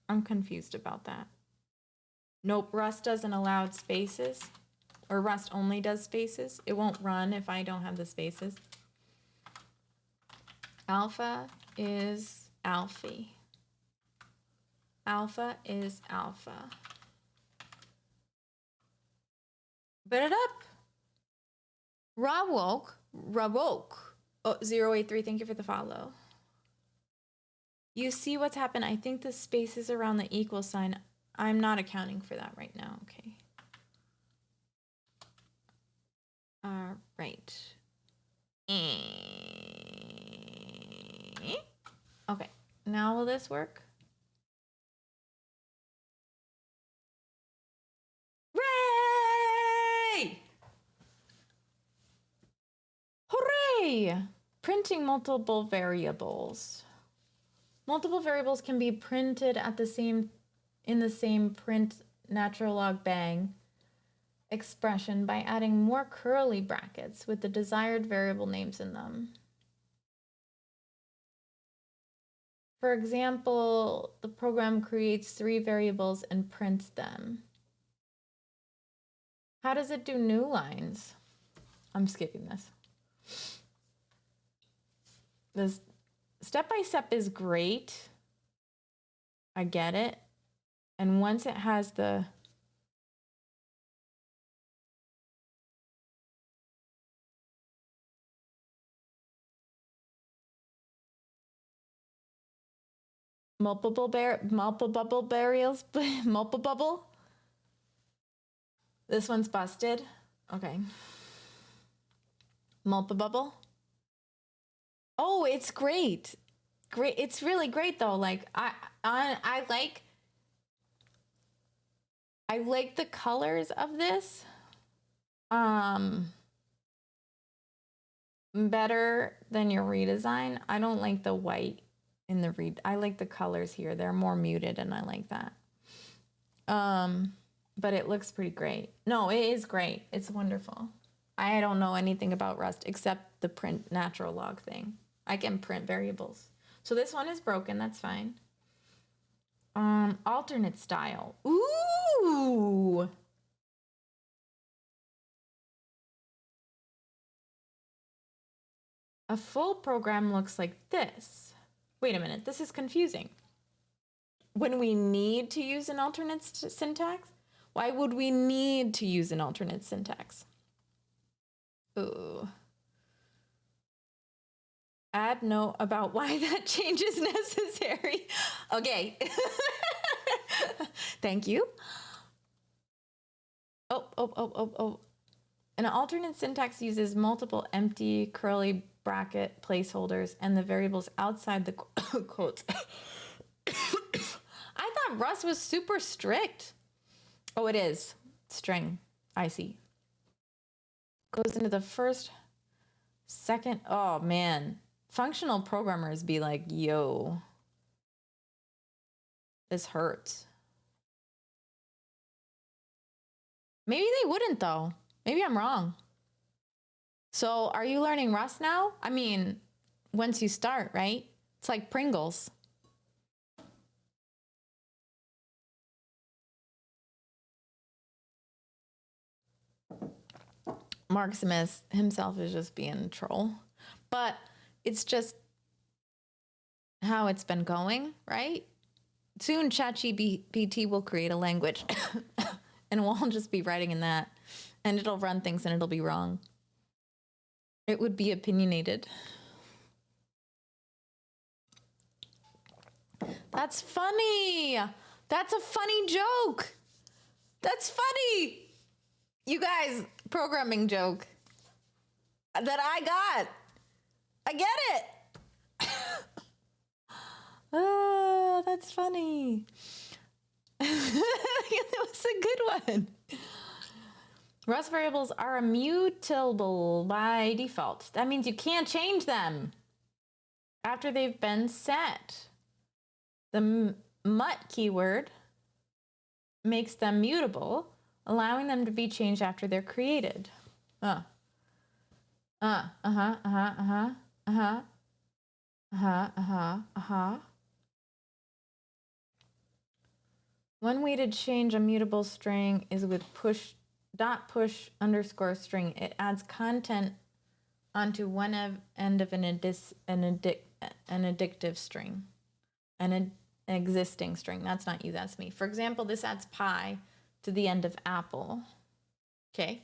Speaker 1: I'm confused about that. Nope, Rust doesn't allow spaces. Or Rust only does spaces. It won't run if I don't have the spaces. Alpha is Alfie. Alpha is alpha. Bet it up. Rawok. Oh, 083, thank you for the follow. You see what's happened? I think the spaces around the equal sign, I'm not accounting for that right now. Okay. All right. Okay, now will this work? Hooray! Hooray! Printing multiple variables. Multiple variables can be printed in the same print natural log bang expression by adding more curly brackets with the desired variable names in them. For example, the program creates 3 variables and prints them. How does it do new lines? I'm skipping this. This step-by-step is great. I get it. And once it has the multiple burials, multiple bubble. This one's busted. Okay. Multiple bubble. Oh, it's great. Great. It's really great though. Like I like the colors of this. Better than your redesign. I don't like the white in the read. I like the colors here. They're more muted and I like that. But it looks pretty great. No, it is great. It's wonderful. I don't know anything about Rust except the print natural log thing. I can print variables. So this one is broken, that's fine. Alternate style. Ooh. A full program looks like this. Wait a minute, this is confusing. When we need to use an alternate syntax? Why would we need to use an alternate syntax? Ooh. Add note about why that change is necessary. Okay. Thank you. Oh. An alternate syntax uses multiple empty curly bracket placeholders and the variables outside the quotes. I thought Rust was super strict. Oh, it is. String. I see. Goes into the first, second. Oh, man. Functional programmers be like, yo, this hurts. Maybe they wouldn't, though. Maybe I'm wrong. So are you learning Rust now? I mean, once you start, right? It's like Pringles. Mark Smith himself is just being a troll. But it's just how it's been going, right? Soon ChatGPT will create a language and we'll all just be writing in that. And it'll run things and it'll be wrong. It would be opinionated. That's funny. That's a funny joke. That's funny. You guys, programming joke that I got. I get it. Oh, that's funny. That was a good one. Rust variables are immutable by default. That means you can't change them after they've been set. The mut keyword makes them mutable, allowing them to be changed after they're created. One way to change a mutable string is with push underscore string. It adds content onto one end of an addictive string, an existing string. That's not you, that's me. For example, this adds pie to the end of apple. Okay.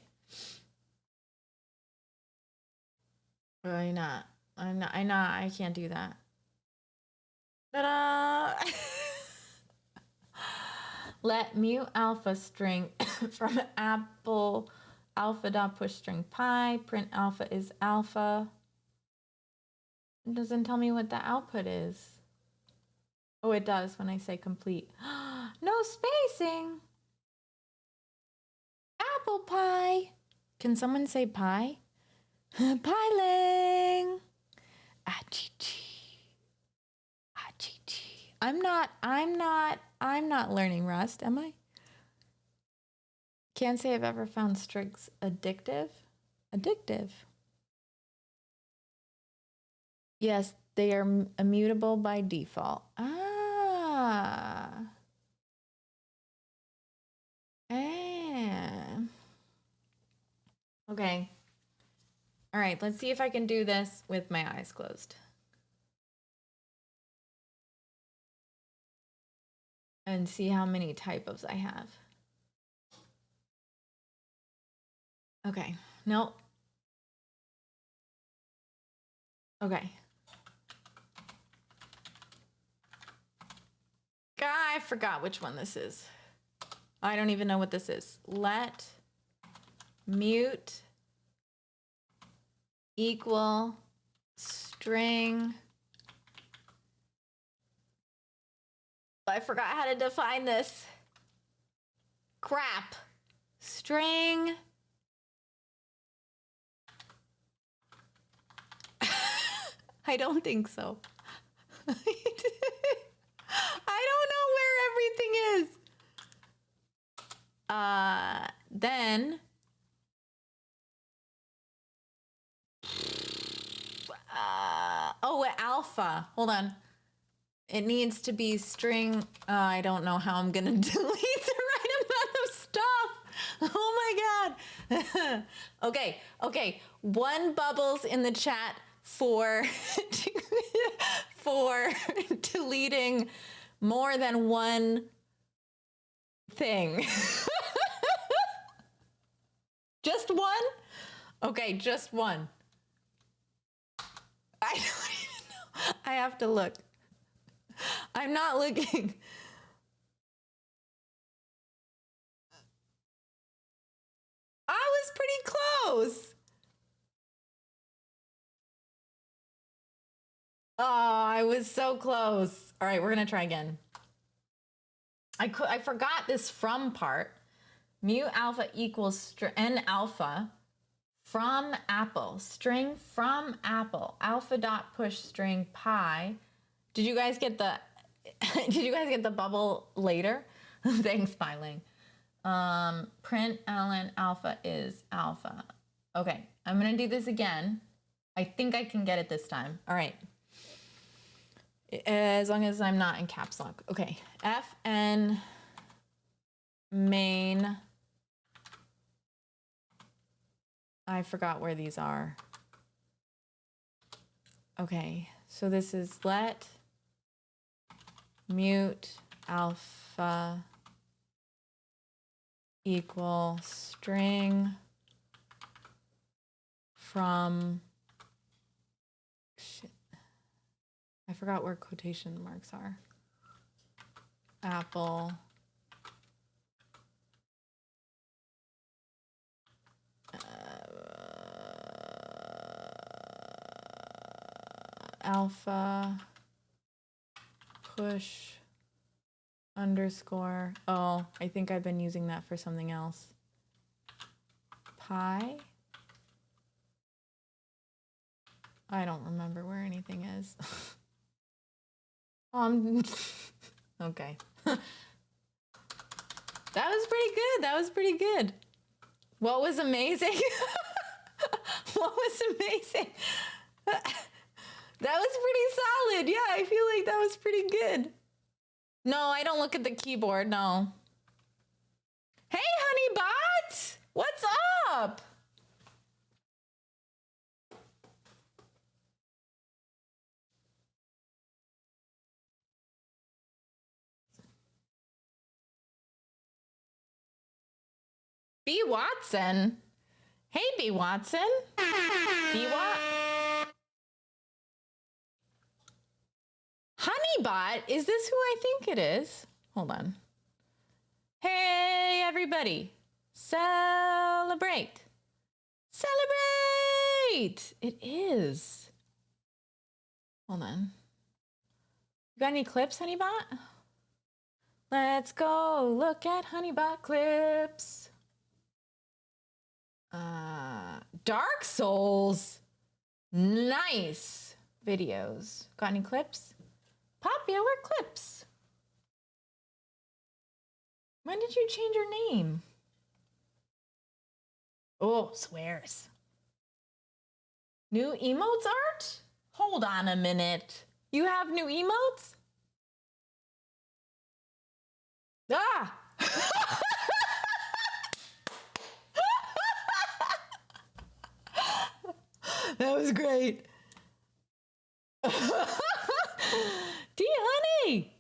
Speaker 1: I'm not. I can't do that. Ta-da! Let mute alpha string from apple alpha dot push string pi, print alpha is alpha. It doesn't tell me what the output is. Oh, it does when I say complete. No spacing. Apple pie. Can someone say pie? Piling. I'm not learning Rust, am I? Can't say I've ever found strings addictive. Addictive. Yes, they are immutable by default. Okay. All right, let's see if I can do this with my eyes closed. And see how many typos I have. Okay, nope. Okay. I forgot which one this is. I don't even know what this is. Let mute equal string. I forgot how to define this. Crap. String. I don't think so. I don't know where everything is. Then oh, alpha. Hold on. It needs to be string. I don't know how I'm gonna delete the right amount of stuff. Oh my god. Okay. 1 bubbles in the chat for for deleting more than one thing. Just one? Okay, just one. I don't even know. I have to look. I'm not looking. I was pretty close. Oh, I was so close. All right, we're gonna try again. I forgot this from part. Mu alpha equals n alpha from apple. String from apple. Alpha dot push string pi. Did you guys get the bubble later? Thanks, Piling. Print ln alpha is alpha. Okay, I'm gonna do this again. I think I can get it this time. All right. As long as I'm not in caps lock. Okay, fn main. I forgot where these are. Okay, so this is let mute alpha equal string from, shit, I forgot where quotation marks are. Apple. Alpha push underscore. Oh, I think I've been using that for something else. Pi. I don't remember where anything is. Okay. That was pretty good. That was pretty good. What was amazing? What was amazing? That was pretty solid. Yeah, I feel like that was pretty good. No, I don't look at the keyboard, no. Hey, Honeybot! What's up? B. Watson? Hey, B. Watson. B. Honeybot? Is this who I think it is? Hold on. Hey, everybody. Celebrate. Celebrate. It is. Hold on. You got any clips, Honeybot? Let's go look at Honeybot clips. Dark Souls. Nice videos. Got any clips? Popular clips. When did you change your name? Oh, swears. New emotes art? Hold on a minute. You have new emotes? Ah! That was great. D Honey!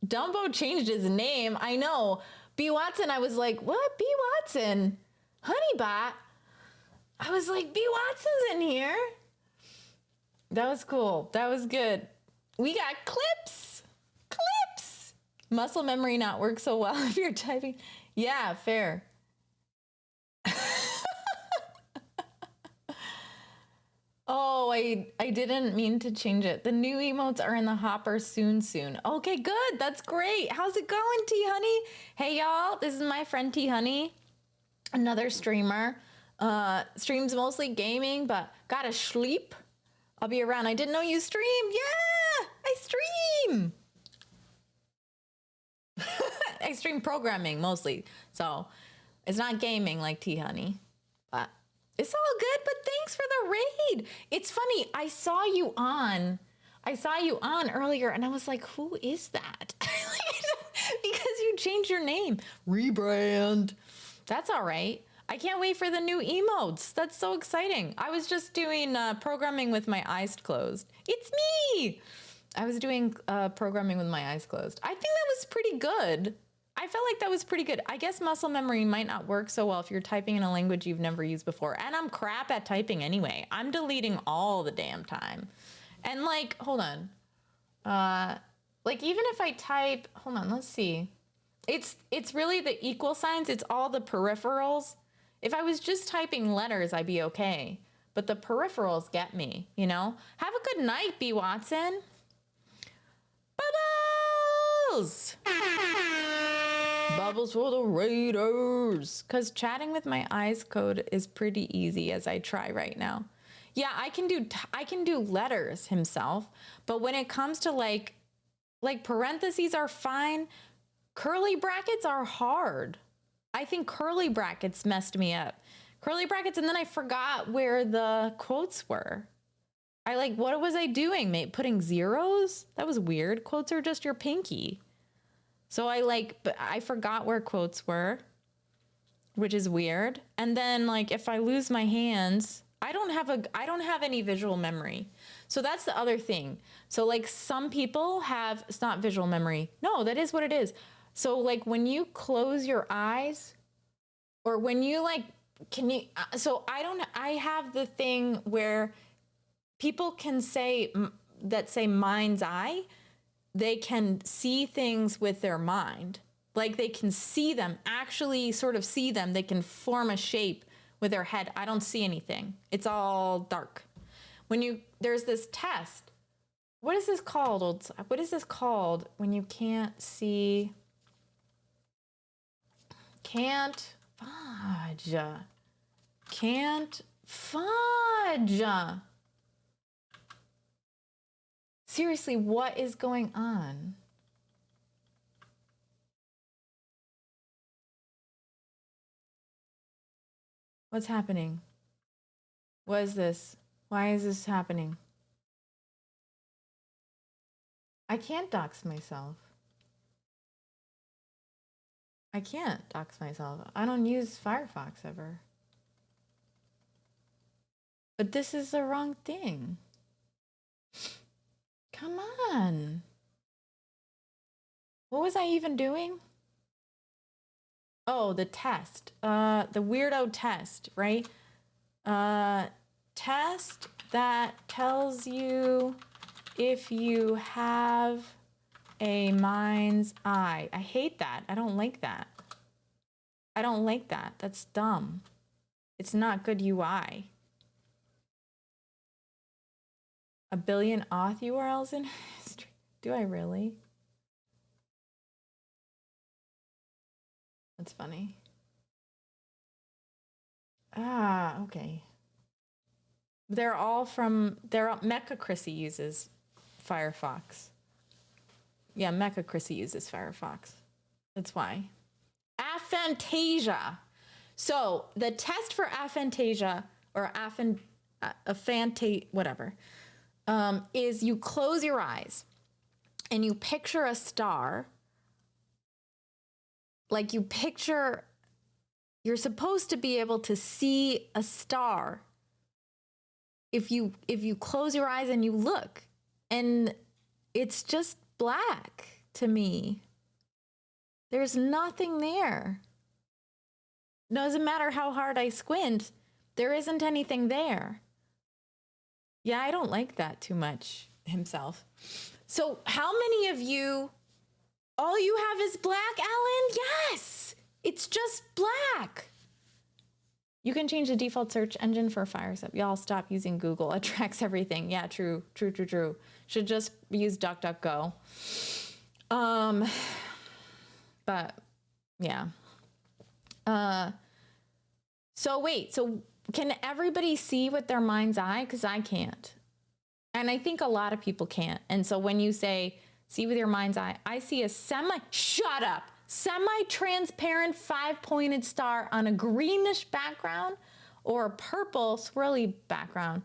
Speaker 1: Dumbo changed his name. I know. B Watson, I was like, what? B Watson? Honeybot? I was like, B Watson's in here. That was cool. That was good. We got clips. Clips. Muscle memory not work so well if you're typing. Yeah, fair. Oh, I didn't mean to change it. The new emotes are in the hopper soon. Okay, good. That's great. How's it going, T Honey? Hey, y'all. This is my friend T Honey, another streamer. Streams mostly gaming, but gotta sleep. I'll be around. I didn't know you stream. Yeah, I stream. I stream programming mostly. So it's not gaming like T Honey, but it's all good. But thanks for the raid. It's funny. I saw you on earlier and I was like, who is that? Because you changed your name. Rebrand. That's all right. I can't wait for the new emotes. That's so exciting. I was just doing programming with my eyes closed. It's me. I was doing programming with my eyes closed. I think that was pretty good. I felt like that was pretty good. I guess muscle memory might not work so well if you're typing in a language you've never used before. And I'm crap at typing anyway. I'm deleting all the damn time. And like, hold on. Like even if I type, hold on, let's see. It's really the equal signs. It's all the peripherals. If I was just typing letters, I'd be okay. But the peripherals get me, you know? Have a good night, B. Watson. Bubbles! Bubbles for the Raiders. Because chatting with my eyes code is pretty easy as I try right now. Yeah, I can do letters himself. But when it comes to like parentheses are fine. Curly brackets are hard. I think curly brackets messed me up. Curly brackets, and then I forgot where the quotes were. What was I doing, mate? Putting zeros? That was weird. Quotes are just your pinky. So but I forgot where quotes were, which is weird. And then if I lose my hands, I don't have any visual memory. So that's the other thing. So some people have, it's not visual memory. No, that is what it is. So when you close your eyes or when you I have the thing where people can say mind's eye, they can see things with their mind. They can see them, actually sort of see them. They can form a shape with their head. I don't see anything. It's all dark. There's this test. What is this called? What is this called when you can't see? Can't fudge. Can't fudge. Seriously, what is going on? What's happening? What is this? Why is this happening? I can't dox myself. I can't dox myself. I don't use Firefox ever. But this is the wrong thing. Come on. What was I even doing? Oh, the test. The weirdo test, right? Test that tells you if you have a mind's eye. I hate that. I don't like that. I don't like that. That's dumb. It's not good UI. A billion auth URLs in history. Do I really? That's funny. Ah, okay. Mecha Chrissy uses Firefox. Yeah, Mecha Chrissy uses Firefox. That's why. Aphantasia. So the test for aphantasia or whatever, is you close your eyes and you picture a star. Like you're supposed to be able to see a star if you close your eyes and you look, and it's just black to me. There's nothing there. Doesn't matter how hard I squint, there isn't anything there. Yeah, I don't like that too much himself. So how many of you, all you have is black, Alan? Yes, it's just black. You can change the default search engine for Firesub. Y'all stop using Google. It tracks everything. Yeah, true. Should just use DuckDuckGo. But yeah. So wait, so can everybody see with their mind's eye? Because I can't. And I think a lot of people can't. And so when you say, see with your mind's eye, I see a semi-transparent 5-pointed star on a greenish background or a purple swirly background.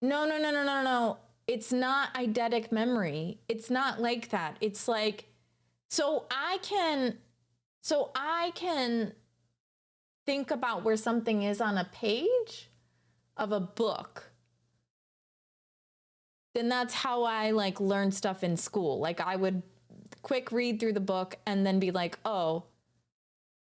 Speaker 1: No. It's not eidetic memory. It's not like that. It's like, so I can think about where something is on a page of a book. Then that's how I like learn stuff in school. Like I would quick read through the book and then be like, oh,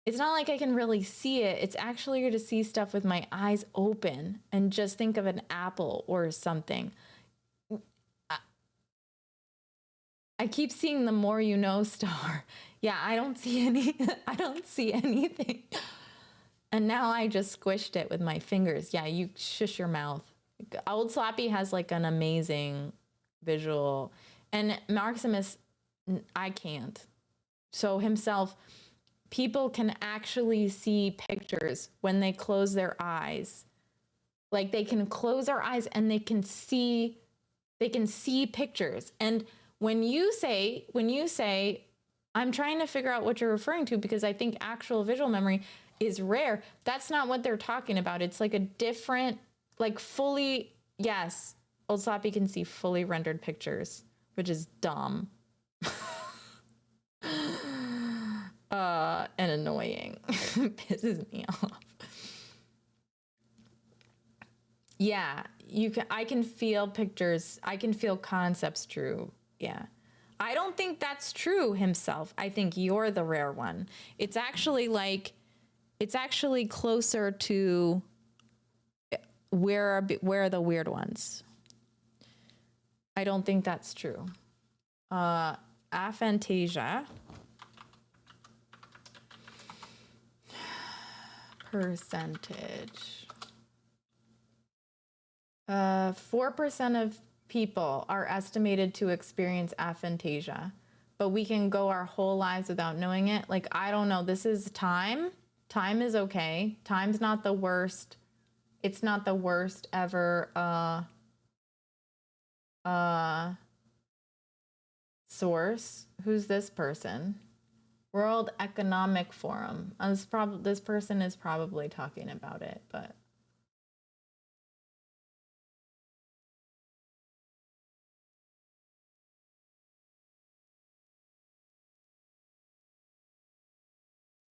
Speaker 1: it's not like I can really see it. It's actually to see stuff with my eyes open and just think of an apple or something. I keep seeing the more you know star. Yeah, I don't see anything. And now I just squished it with my fingers. Yeah, you shush your mouth. Old Sloppy has like an amazing visual, and Maximus, I can't. So himself, people can actually see pictures when they close their eyes. Like they can close their eyes and they can see pictures. And when you say, I'm trying to figure out what you're referring to because I think actual visual memory is rare. That's not what they're talking about. It's like a different, like fully, yes, Old Sloppy can see fully rendered pictures, which is dumb. And annoying. Pisses me off. Yeah, I can feel pictures. I can feel concepts true. Yeah. I don't think that's true himself. I think you're the rare one. It's actually closer to where are the weird ones. I don't think that's true. Aphantasia. Percentage. 4% of people are estimated to experience aphantasia, but we can go our whole lives without knowing it. Like, I don't know. This is time. Time is okay. Time's not the worst. It's not the worst ever source. Who's this person? World Economic Forum. This person is probably talking about it, but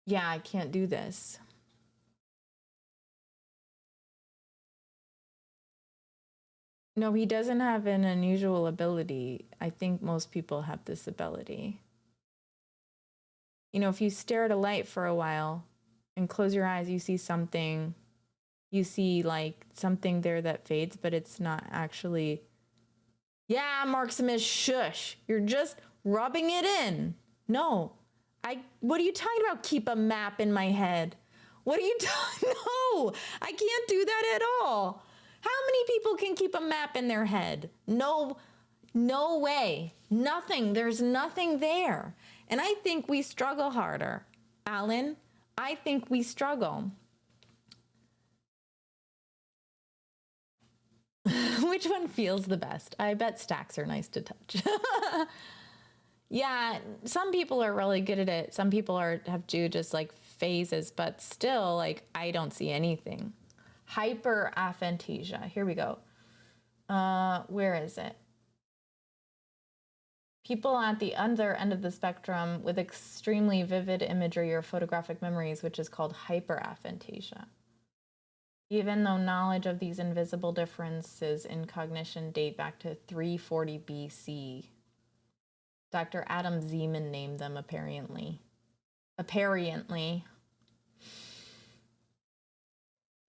Speaker 1: yeah, I can't do this. No, he doesn't have an unusual ability. I think most people have this ability. You know, if you stare at a light for a while and close your eyes, you see something. You see like something there that fades, but it's not actually. Yeah, Maximus, shush. You're just rubbing it in. No. What are you talking about? Keep a map in my head. What are you talking? No, I can't do that at all. How many people can keep a map in their head? No, no way. Nothing. There's nothing there. And I think we struggle harder. Alan, I think we struggle. Which one feels the best? I bet stacks are nice to touch. Yeah, some people are really good at it. Some people have just like phases, but still, like, I don't see anything. Hyperaphantasia. Here we go. Where is it? People at the other end of the spectrum with extremely vivid imagery or photographic memories, which is called hyperaphantasia. Even though knowledge of these invisible differences in cognition date back to 340 BC. Dr. Adam Zeman named them, apparently.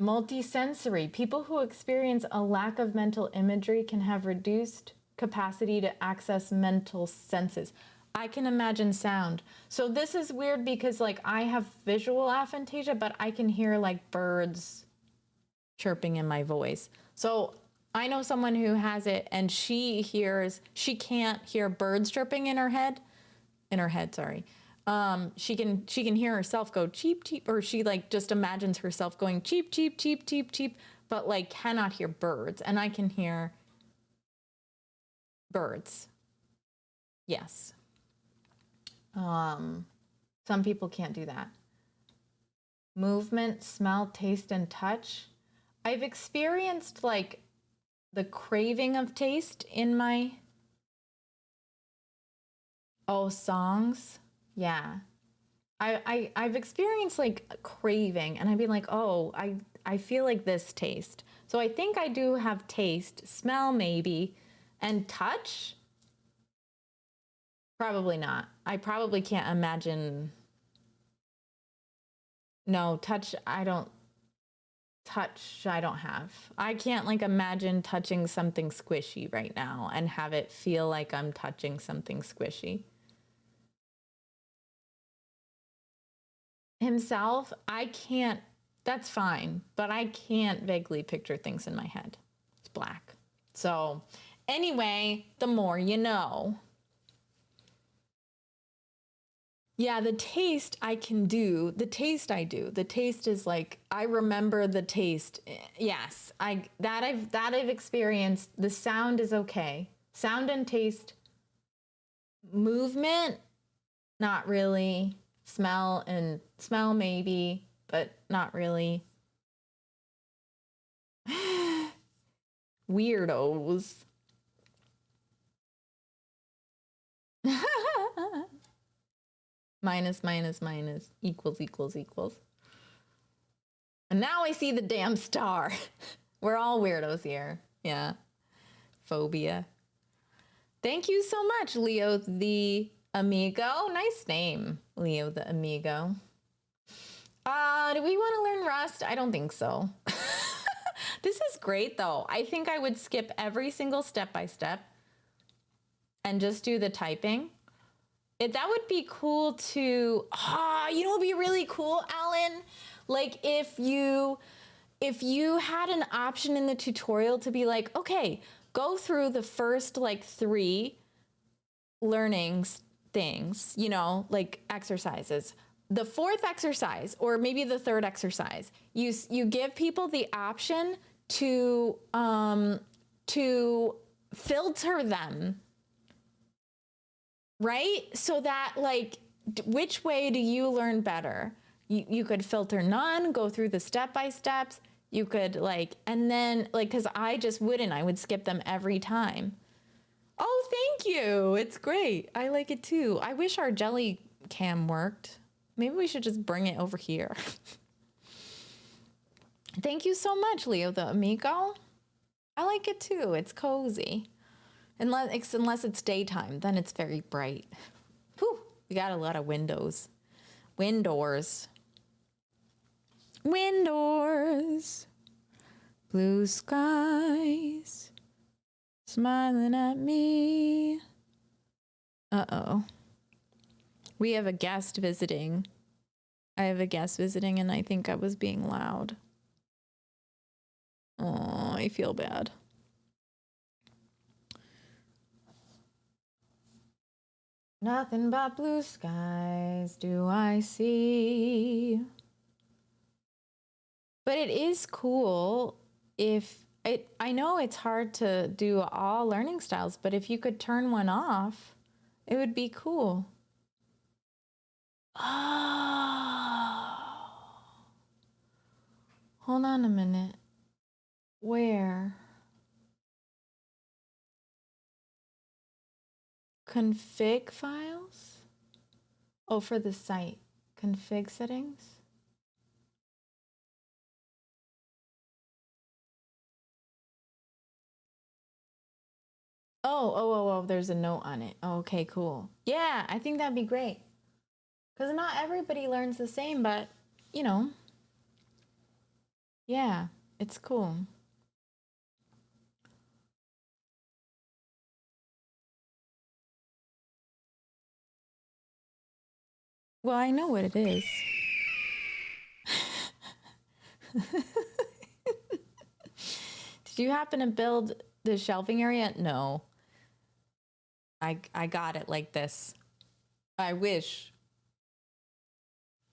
Speaker 1: Multisensory. People who experience a lack of mental imagery can have reduced capacity to access mental senses. I can imagine sound. So this is weird because, like, I have visual aphantasia, but I can hear, like, birds chirping in my voice. So I know someone who has it, and she can't hear birds chirping in her head, sorry. She can hear herself go cheep, cheep, or she like just imagines herself going cheep, cheep, cheep, cheep, cheep, but like cannot hear birds. And I can hear birds. Yes. Some people can't do that. Movement, smell, taste, and touch. I've experienced like the craving of taste in my songs. Yeah. I've experienced like a craving, and I'd be like, oh, I feel like this taste. So I think I do have taste, smell maybe, and touch. Probably not. I probably can't imagine. No, touch, I don't have. I can't like imagine touching something squishy right now and have it feel like I'm touching something squishy. Himself, I can't, that's fine, but I can't vaguely picture things in my head. It's black. So anyway, the more you know. Yeah, the taste I can do. The taste I do. The taste is like, I remember the taste. Yes, I've experienced. The sound is okay. Sound and taste. Movement, not really. Smell maybe, but not really. Weirdos. Minus, minus, minus, equals, equals, equals. And now I see the damn star. We're all weirdos here. Yeah. Phobia. Thank you so much, Leo the Amigo. Nice name, Leo the Amigo. Do we want to learn Rust? I don't think so. This is great, though. I think I would skip every single step by step and just do the typing. That would be cool to, you know, it'd be really cool, Alan. Like if you had an option in the tutorial to be like, okay, go through the first like 3 learning things, you know, like exercises. The 4th exercise, or maybe the 3rd exercise, you give people the option to filter them. Right? So that like, which way do you learn better? You could filter none, go through the step-by-steps. You could like, and then like, cause I just wouldn't, I would skip them every time. Oh, thank you. It's great. I like it too. I wish our jelly cam worked. Maybe we should just bring it over here. Thank you so much, Leo the Amigo. I like it too. It's cozy. Unless it's daytime, then it's very bright. Whew, we got a lot of windows. Windors. Blue skies. Smiling at me. Uh-oh. We have a guest visiting. I have a guest visiting and I think I was being loud. Oh, I feel bad. Nothing but blue skies do I see. But it is cool if I know it's hard to do all learning styles, but if you could turn one off, it would be cool. Oh. Hold on a minute. Where? Config files? Oh, for the site. Config settings? Oh, there's a note on it. Oh, okay, cool. Yeah, I think that'd be great. Because not everybody learns the same, but, you know, yeah, it's cool. Well, I know what it is. Did you happen to build the shelving area? No. I got it like this. I wish,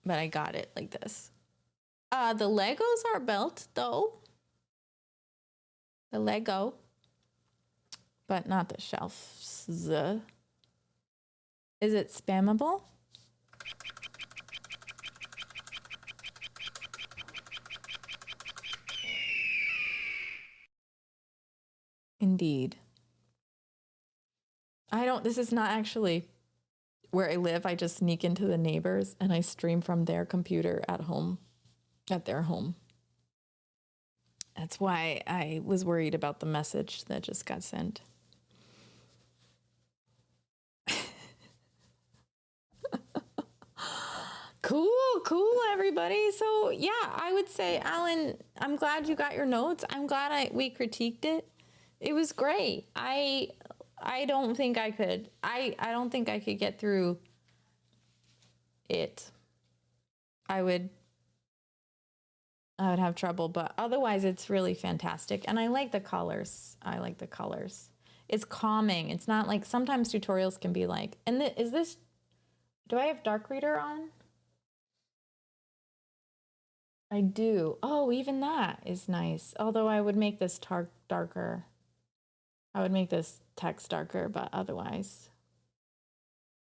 Speaker 1: but I got it like this. The Legos are built though. The Lego, but not the shelves. Is it spammable? Indeed. This is not actually where I live. I just sneak into the neighbors and I stream from their computer at home, at their home. That's why I was worried about the message that just got sent. Cool, everybody. So yeah, I would say, Alan, I'm glad you got your notes. I'm glad we critiqued it. It was great. I don't think I could. I don't think I could get through it. I would have trouble, but otherwise it's really fantastic. And I like the colors. It's calming. It's not like sometimes tutorials can be like, and do I have Dark Reader on? I do. Oh, even that is nice. Although I would make this darker. I would make this text darker, but otherwise.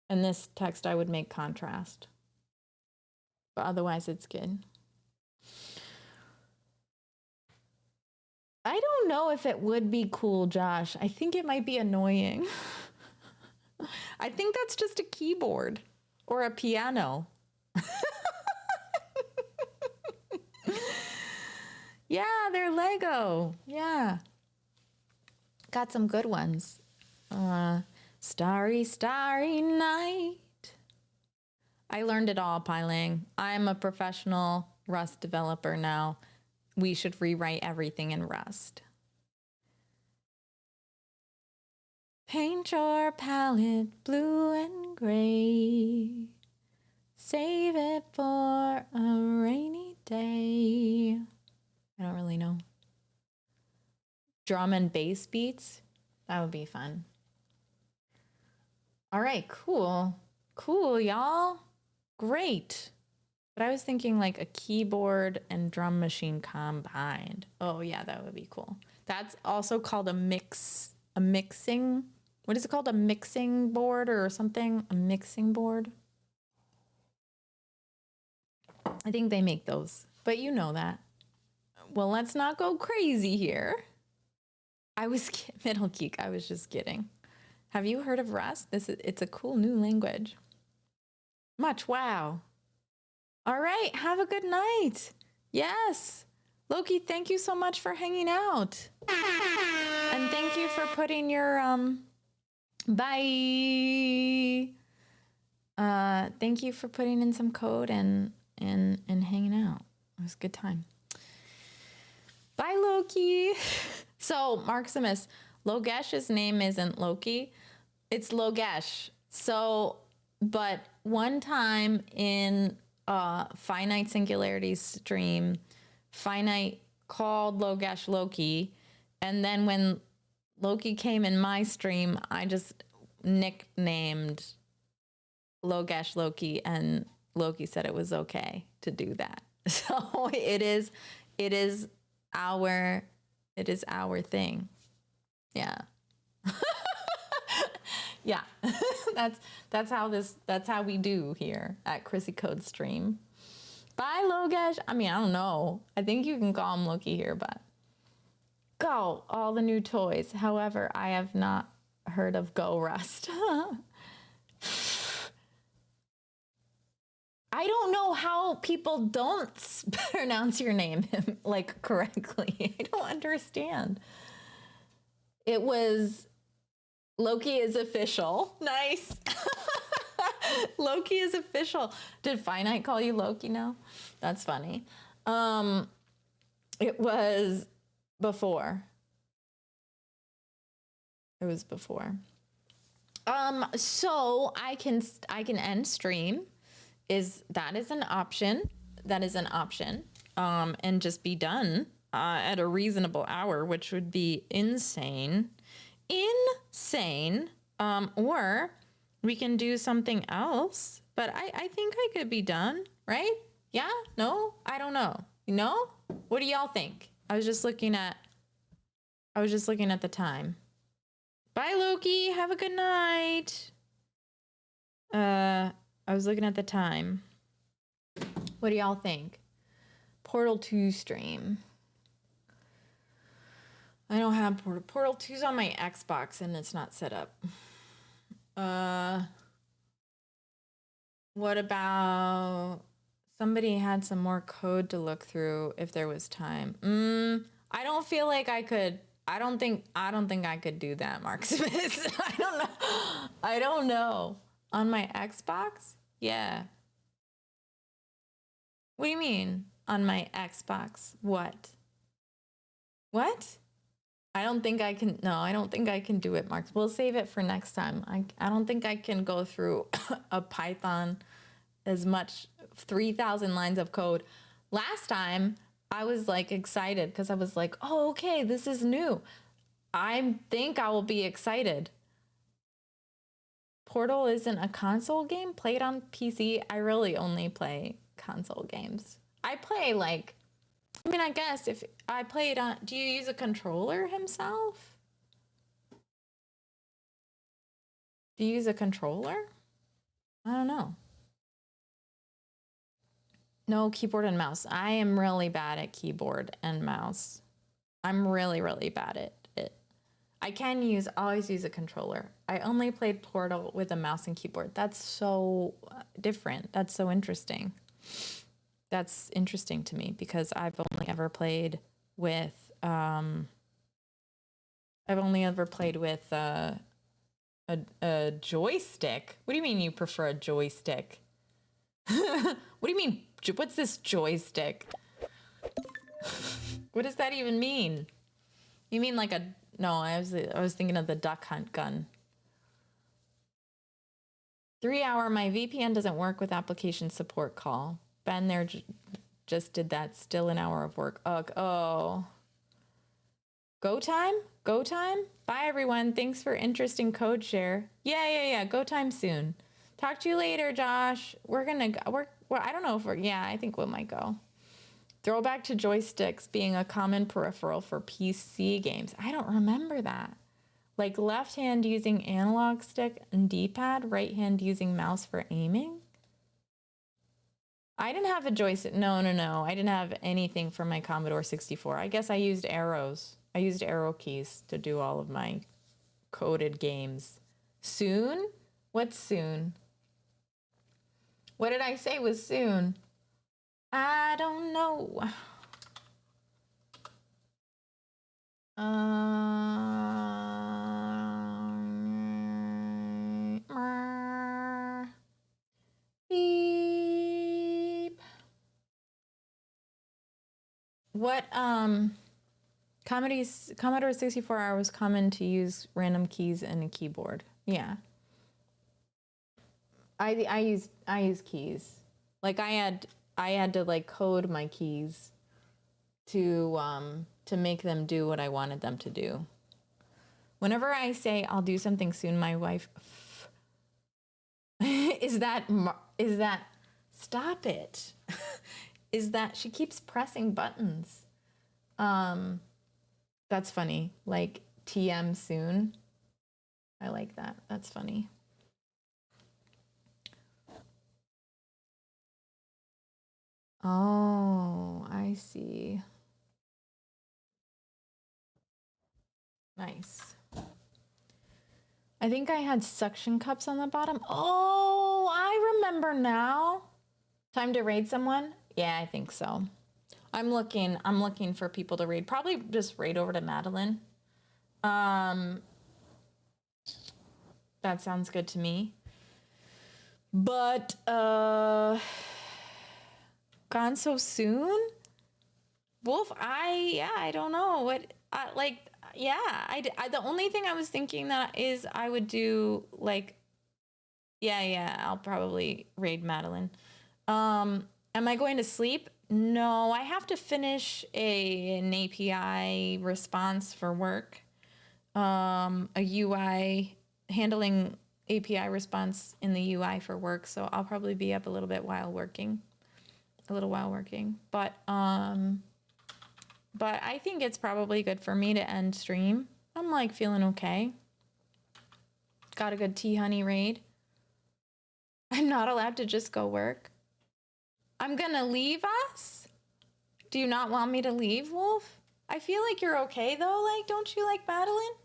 Speaker 1: And this text I would make contrast. But otherwise it's good. I don't know if it would be cool, Josh. I think it might be annoying. I think that's just a keyboard or a piano. Yeah, they're Lego. Yeah. Got some good ones. Starry, starry night. I learned it all, Pylang. I'm a professional Rust developer now. We should rewrite everything in Rust. Paint your palette blue and gray. Save it for a rainy day. I don't really know. Drum and bass beats? That would be fun. All right, cool. Cool, y'all. Great. But I was thinking like a keyboard and drum machine combined. Oh yeah, that would be cool. That's also called a mixing. What is it called? A mixing board or something? A mixing board? I think they make those, but you know that. Well, let's not go crazy here. Middle Geek, I was just kidding. Have you heard of Rust? It's a cool new language. Much wow. All right, have a good night. Yes. Loki, thank you so much for hanging out. And thank you for putting your bye. Thank you for putting in some code and hanging out. It was a good time. Bye, Loki. So, Marximus, Logesh's name isn't Loki. It's Logesh. So, but one time in Finite Singularity's stream, Finite called Logash Loki, and then when Loki came in my stream, I just nicknamed Logash Loki, and Loki said it was okay to do that. So it is our thing. Yeah. Yeah. that's how we do here at Chrissy Code Stream. Bye, Logesh. I mean, I don't know. I think you can call him Loki here, but go, all the new toys. However, I have not heard of Go Rust. I don't know how people don't pronounce your name like correctly. I don't understand. It was Loki is official. Nice. Loki is official. Did Finite call you Loki now? That's funny. It was before. It was before. So I can end stream. That is an option. That is an option. And just be done at a reasonable hour, which would be insane. Or we can do something else, but I think I could be done, right? Yeah? No? I don't know. You know? What do y'all think? I was just looking at the time. Bye, Loki. Have a good night. I was looking at the time. What do y'all think? Portal 2 stream. I don't have Portal 2's on my Xbox and it's not set up. What about somebody had some more code to look through if there was time? I don't feel like I could. I don't think I could do that, Mark Smith. I don't know. On my Xbox? Yeah. What do you mean? On my Xbox? What? I don't think I can. No, I don't think I can do it, Mark. We'll save it for next time. I don't think I can go through a Python as much 3,000 lines of code. Last time I was like excited because I was like, oh, okay, this is new. I think I will be excited. Portal isn't a console game played on PC. I really only play console games. I play I guess if I played on, do you use a controller himself? Do you use a controller? I don't know. No, keyboard and mouse. I am really bad at keyboard and mouse. I'm really, really bad at it. I can always use a controller. I only played Portal with a mouse and keyboard. That's so different. That's so interesting. That's interesting to me because I've only ever played with a joystick. What do you mean you prefer a joystick? What do you mean? What's this joystick? What does that even mean? You mean like no, I was thinking of the Duck Hunt gun. 3 hour, my VPN doesn't work with application support call. Ben there just did that. Still an hour of work. Ugh. Oh. Go time? Bye, everyone. Thanks for interesting code share. Yeah. Go time soon. Talk to you later, Josh. I don't know if I think we might go. Throwback to joysticks being a common peripheral for PC games. I don't remember that. Like left hand using analog stick and D-pad, right hand using mouse for aiming. I didn't have a joystick. No. I didn't have anything for my Commodore 64. I guess I used arrows. I used arrow keys to do all of my coded games. Soon? What's soon? What did I say was soon? I don't know. Beep. What Commodore 64 was common to use random keys and a keyboard. Yeah. I use keys. Like I had to like code my keys to make them do what I wanted them to do. Whenever I say I'll do something soon, my wife is that stop it. Is that she keeps pressing buttons. That's funny. Like TM soon. I like that. That's funny. Oh, I see. Nice. I think I had suction cups on the bottom. Oh, I remember now. Time to raid someone? Yeah, I think so. I'm looking for people to raid. Probably just raid over to Madeline. That sounds good to me. But gone so soon? Wolf, I don't know what the only thing I was thinking that is I would do like I'll probably raid Madeline. Am I going to sleep? No, I have to finish an API response for work. A UI handling API response in the UI for work, so I'll probably be up a little while working. But I think it's probably good for me to end stream. I'm like feeling okay. Got a good tea honey raid. I'm not allowed to just go work. I'm gonna leave us? Do you not want me to leave, Wolf? I feel like you're okay though. Like, don't you like Madeline?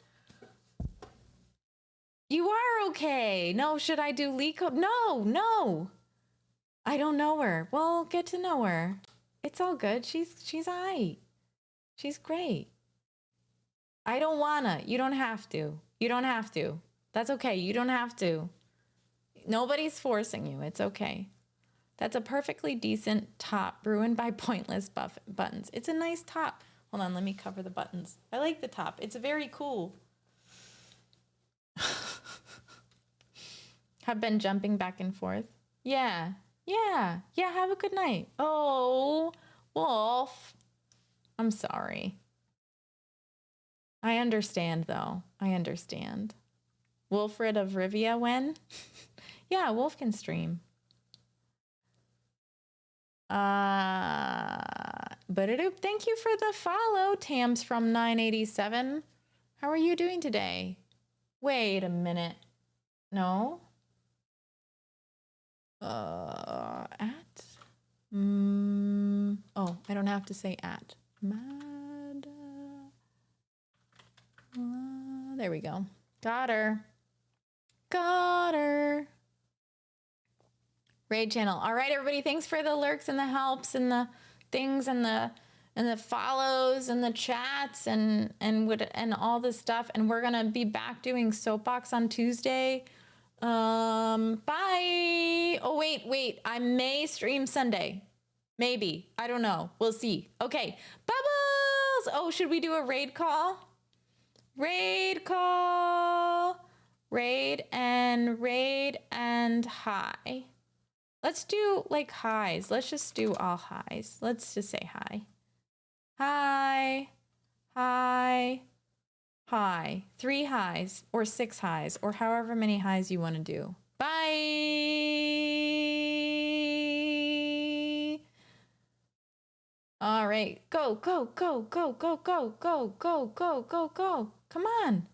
Speaker 1: You are okay. No, should I do Liko? No. I don't know her. Well, get to know her. It's all good. She's alright. She's great. I don't wanna. You don't have to. That's okay. You don't have to. Nobody's forcing you. It's okay. That's a perfectly decent top ruined by pointless buttons. It's a nice top. Hold on, let me cover the buttons. I like the top. It's very cool. Have been jumping back and forth. Yeah. Have a good night. Oh, Wolf. I'm sorry. I understand, though. I understand. Wilfred of Rivia, when? Yeah, Wolf can stream. Thank you for the follow, Tams from 987. How are you doing today? Wait a minute. No. At. Oh, I don't have to say at. There we go. Got her. Raid channel. All right, everybody. Thanks for the lurks and the helps and the things and the follows and the chats and all this stuff. And we're gonna be back doing Soapbox on Tuesday. Bye. Oh wait. I may stream Sunday. Maybe. I don't know. We'll see. Okay. Bubbles. Oh, should we do a raid call? Raid and hi. Let's do like highs. Let's just do all highs. Let's just say hi. Hi. 3 highs or 6 highs or however many highs you want to do. Bye. All right. Go. Come on.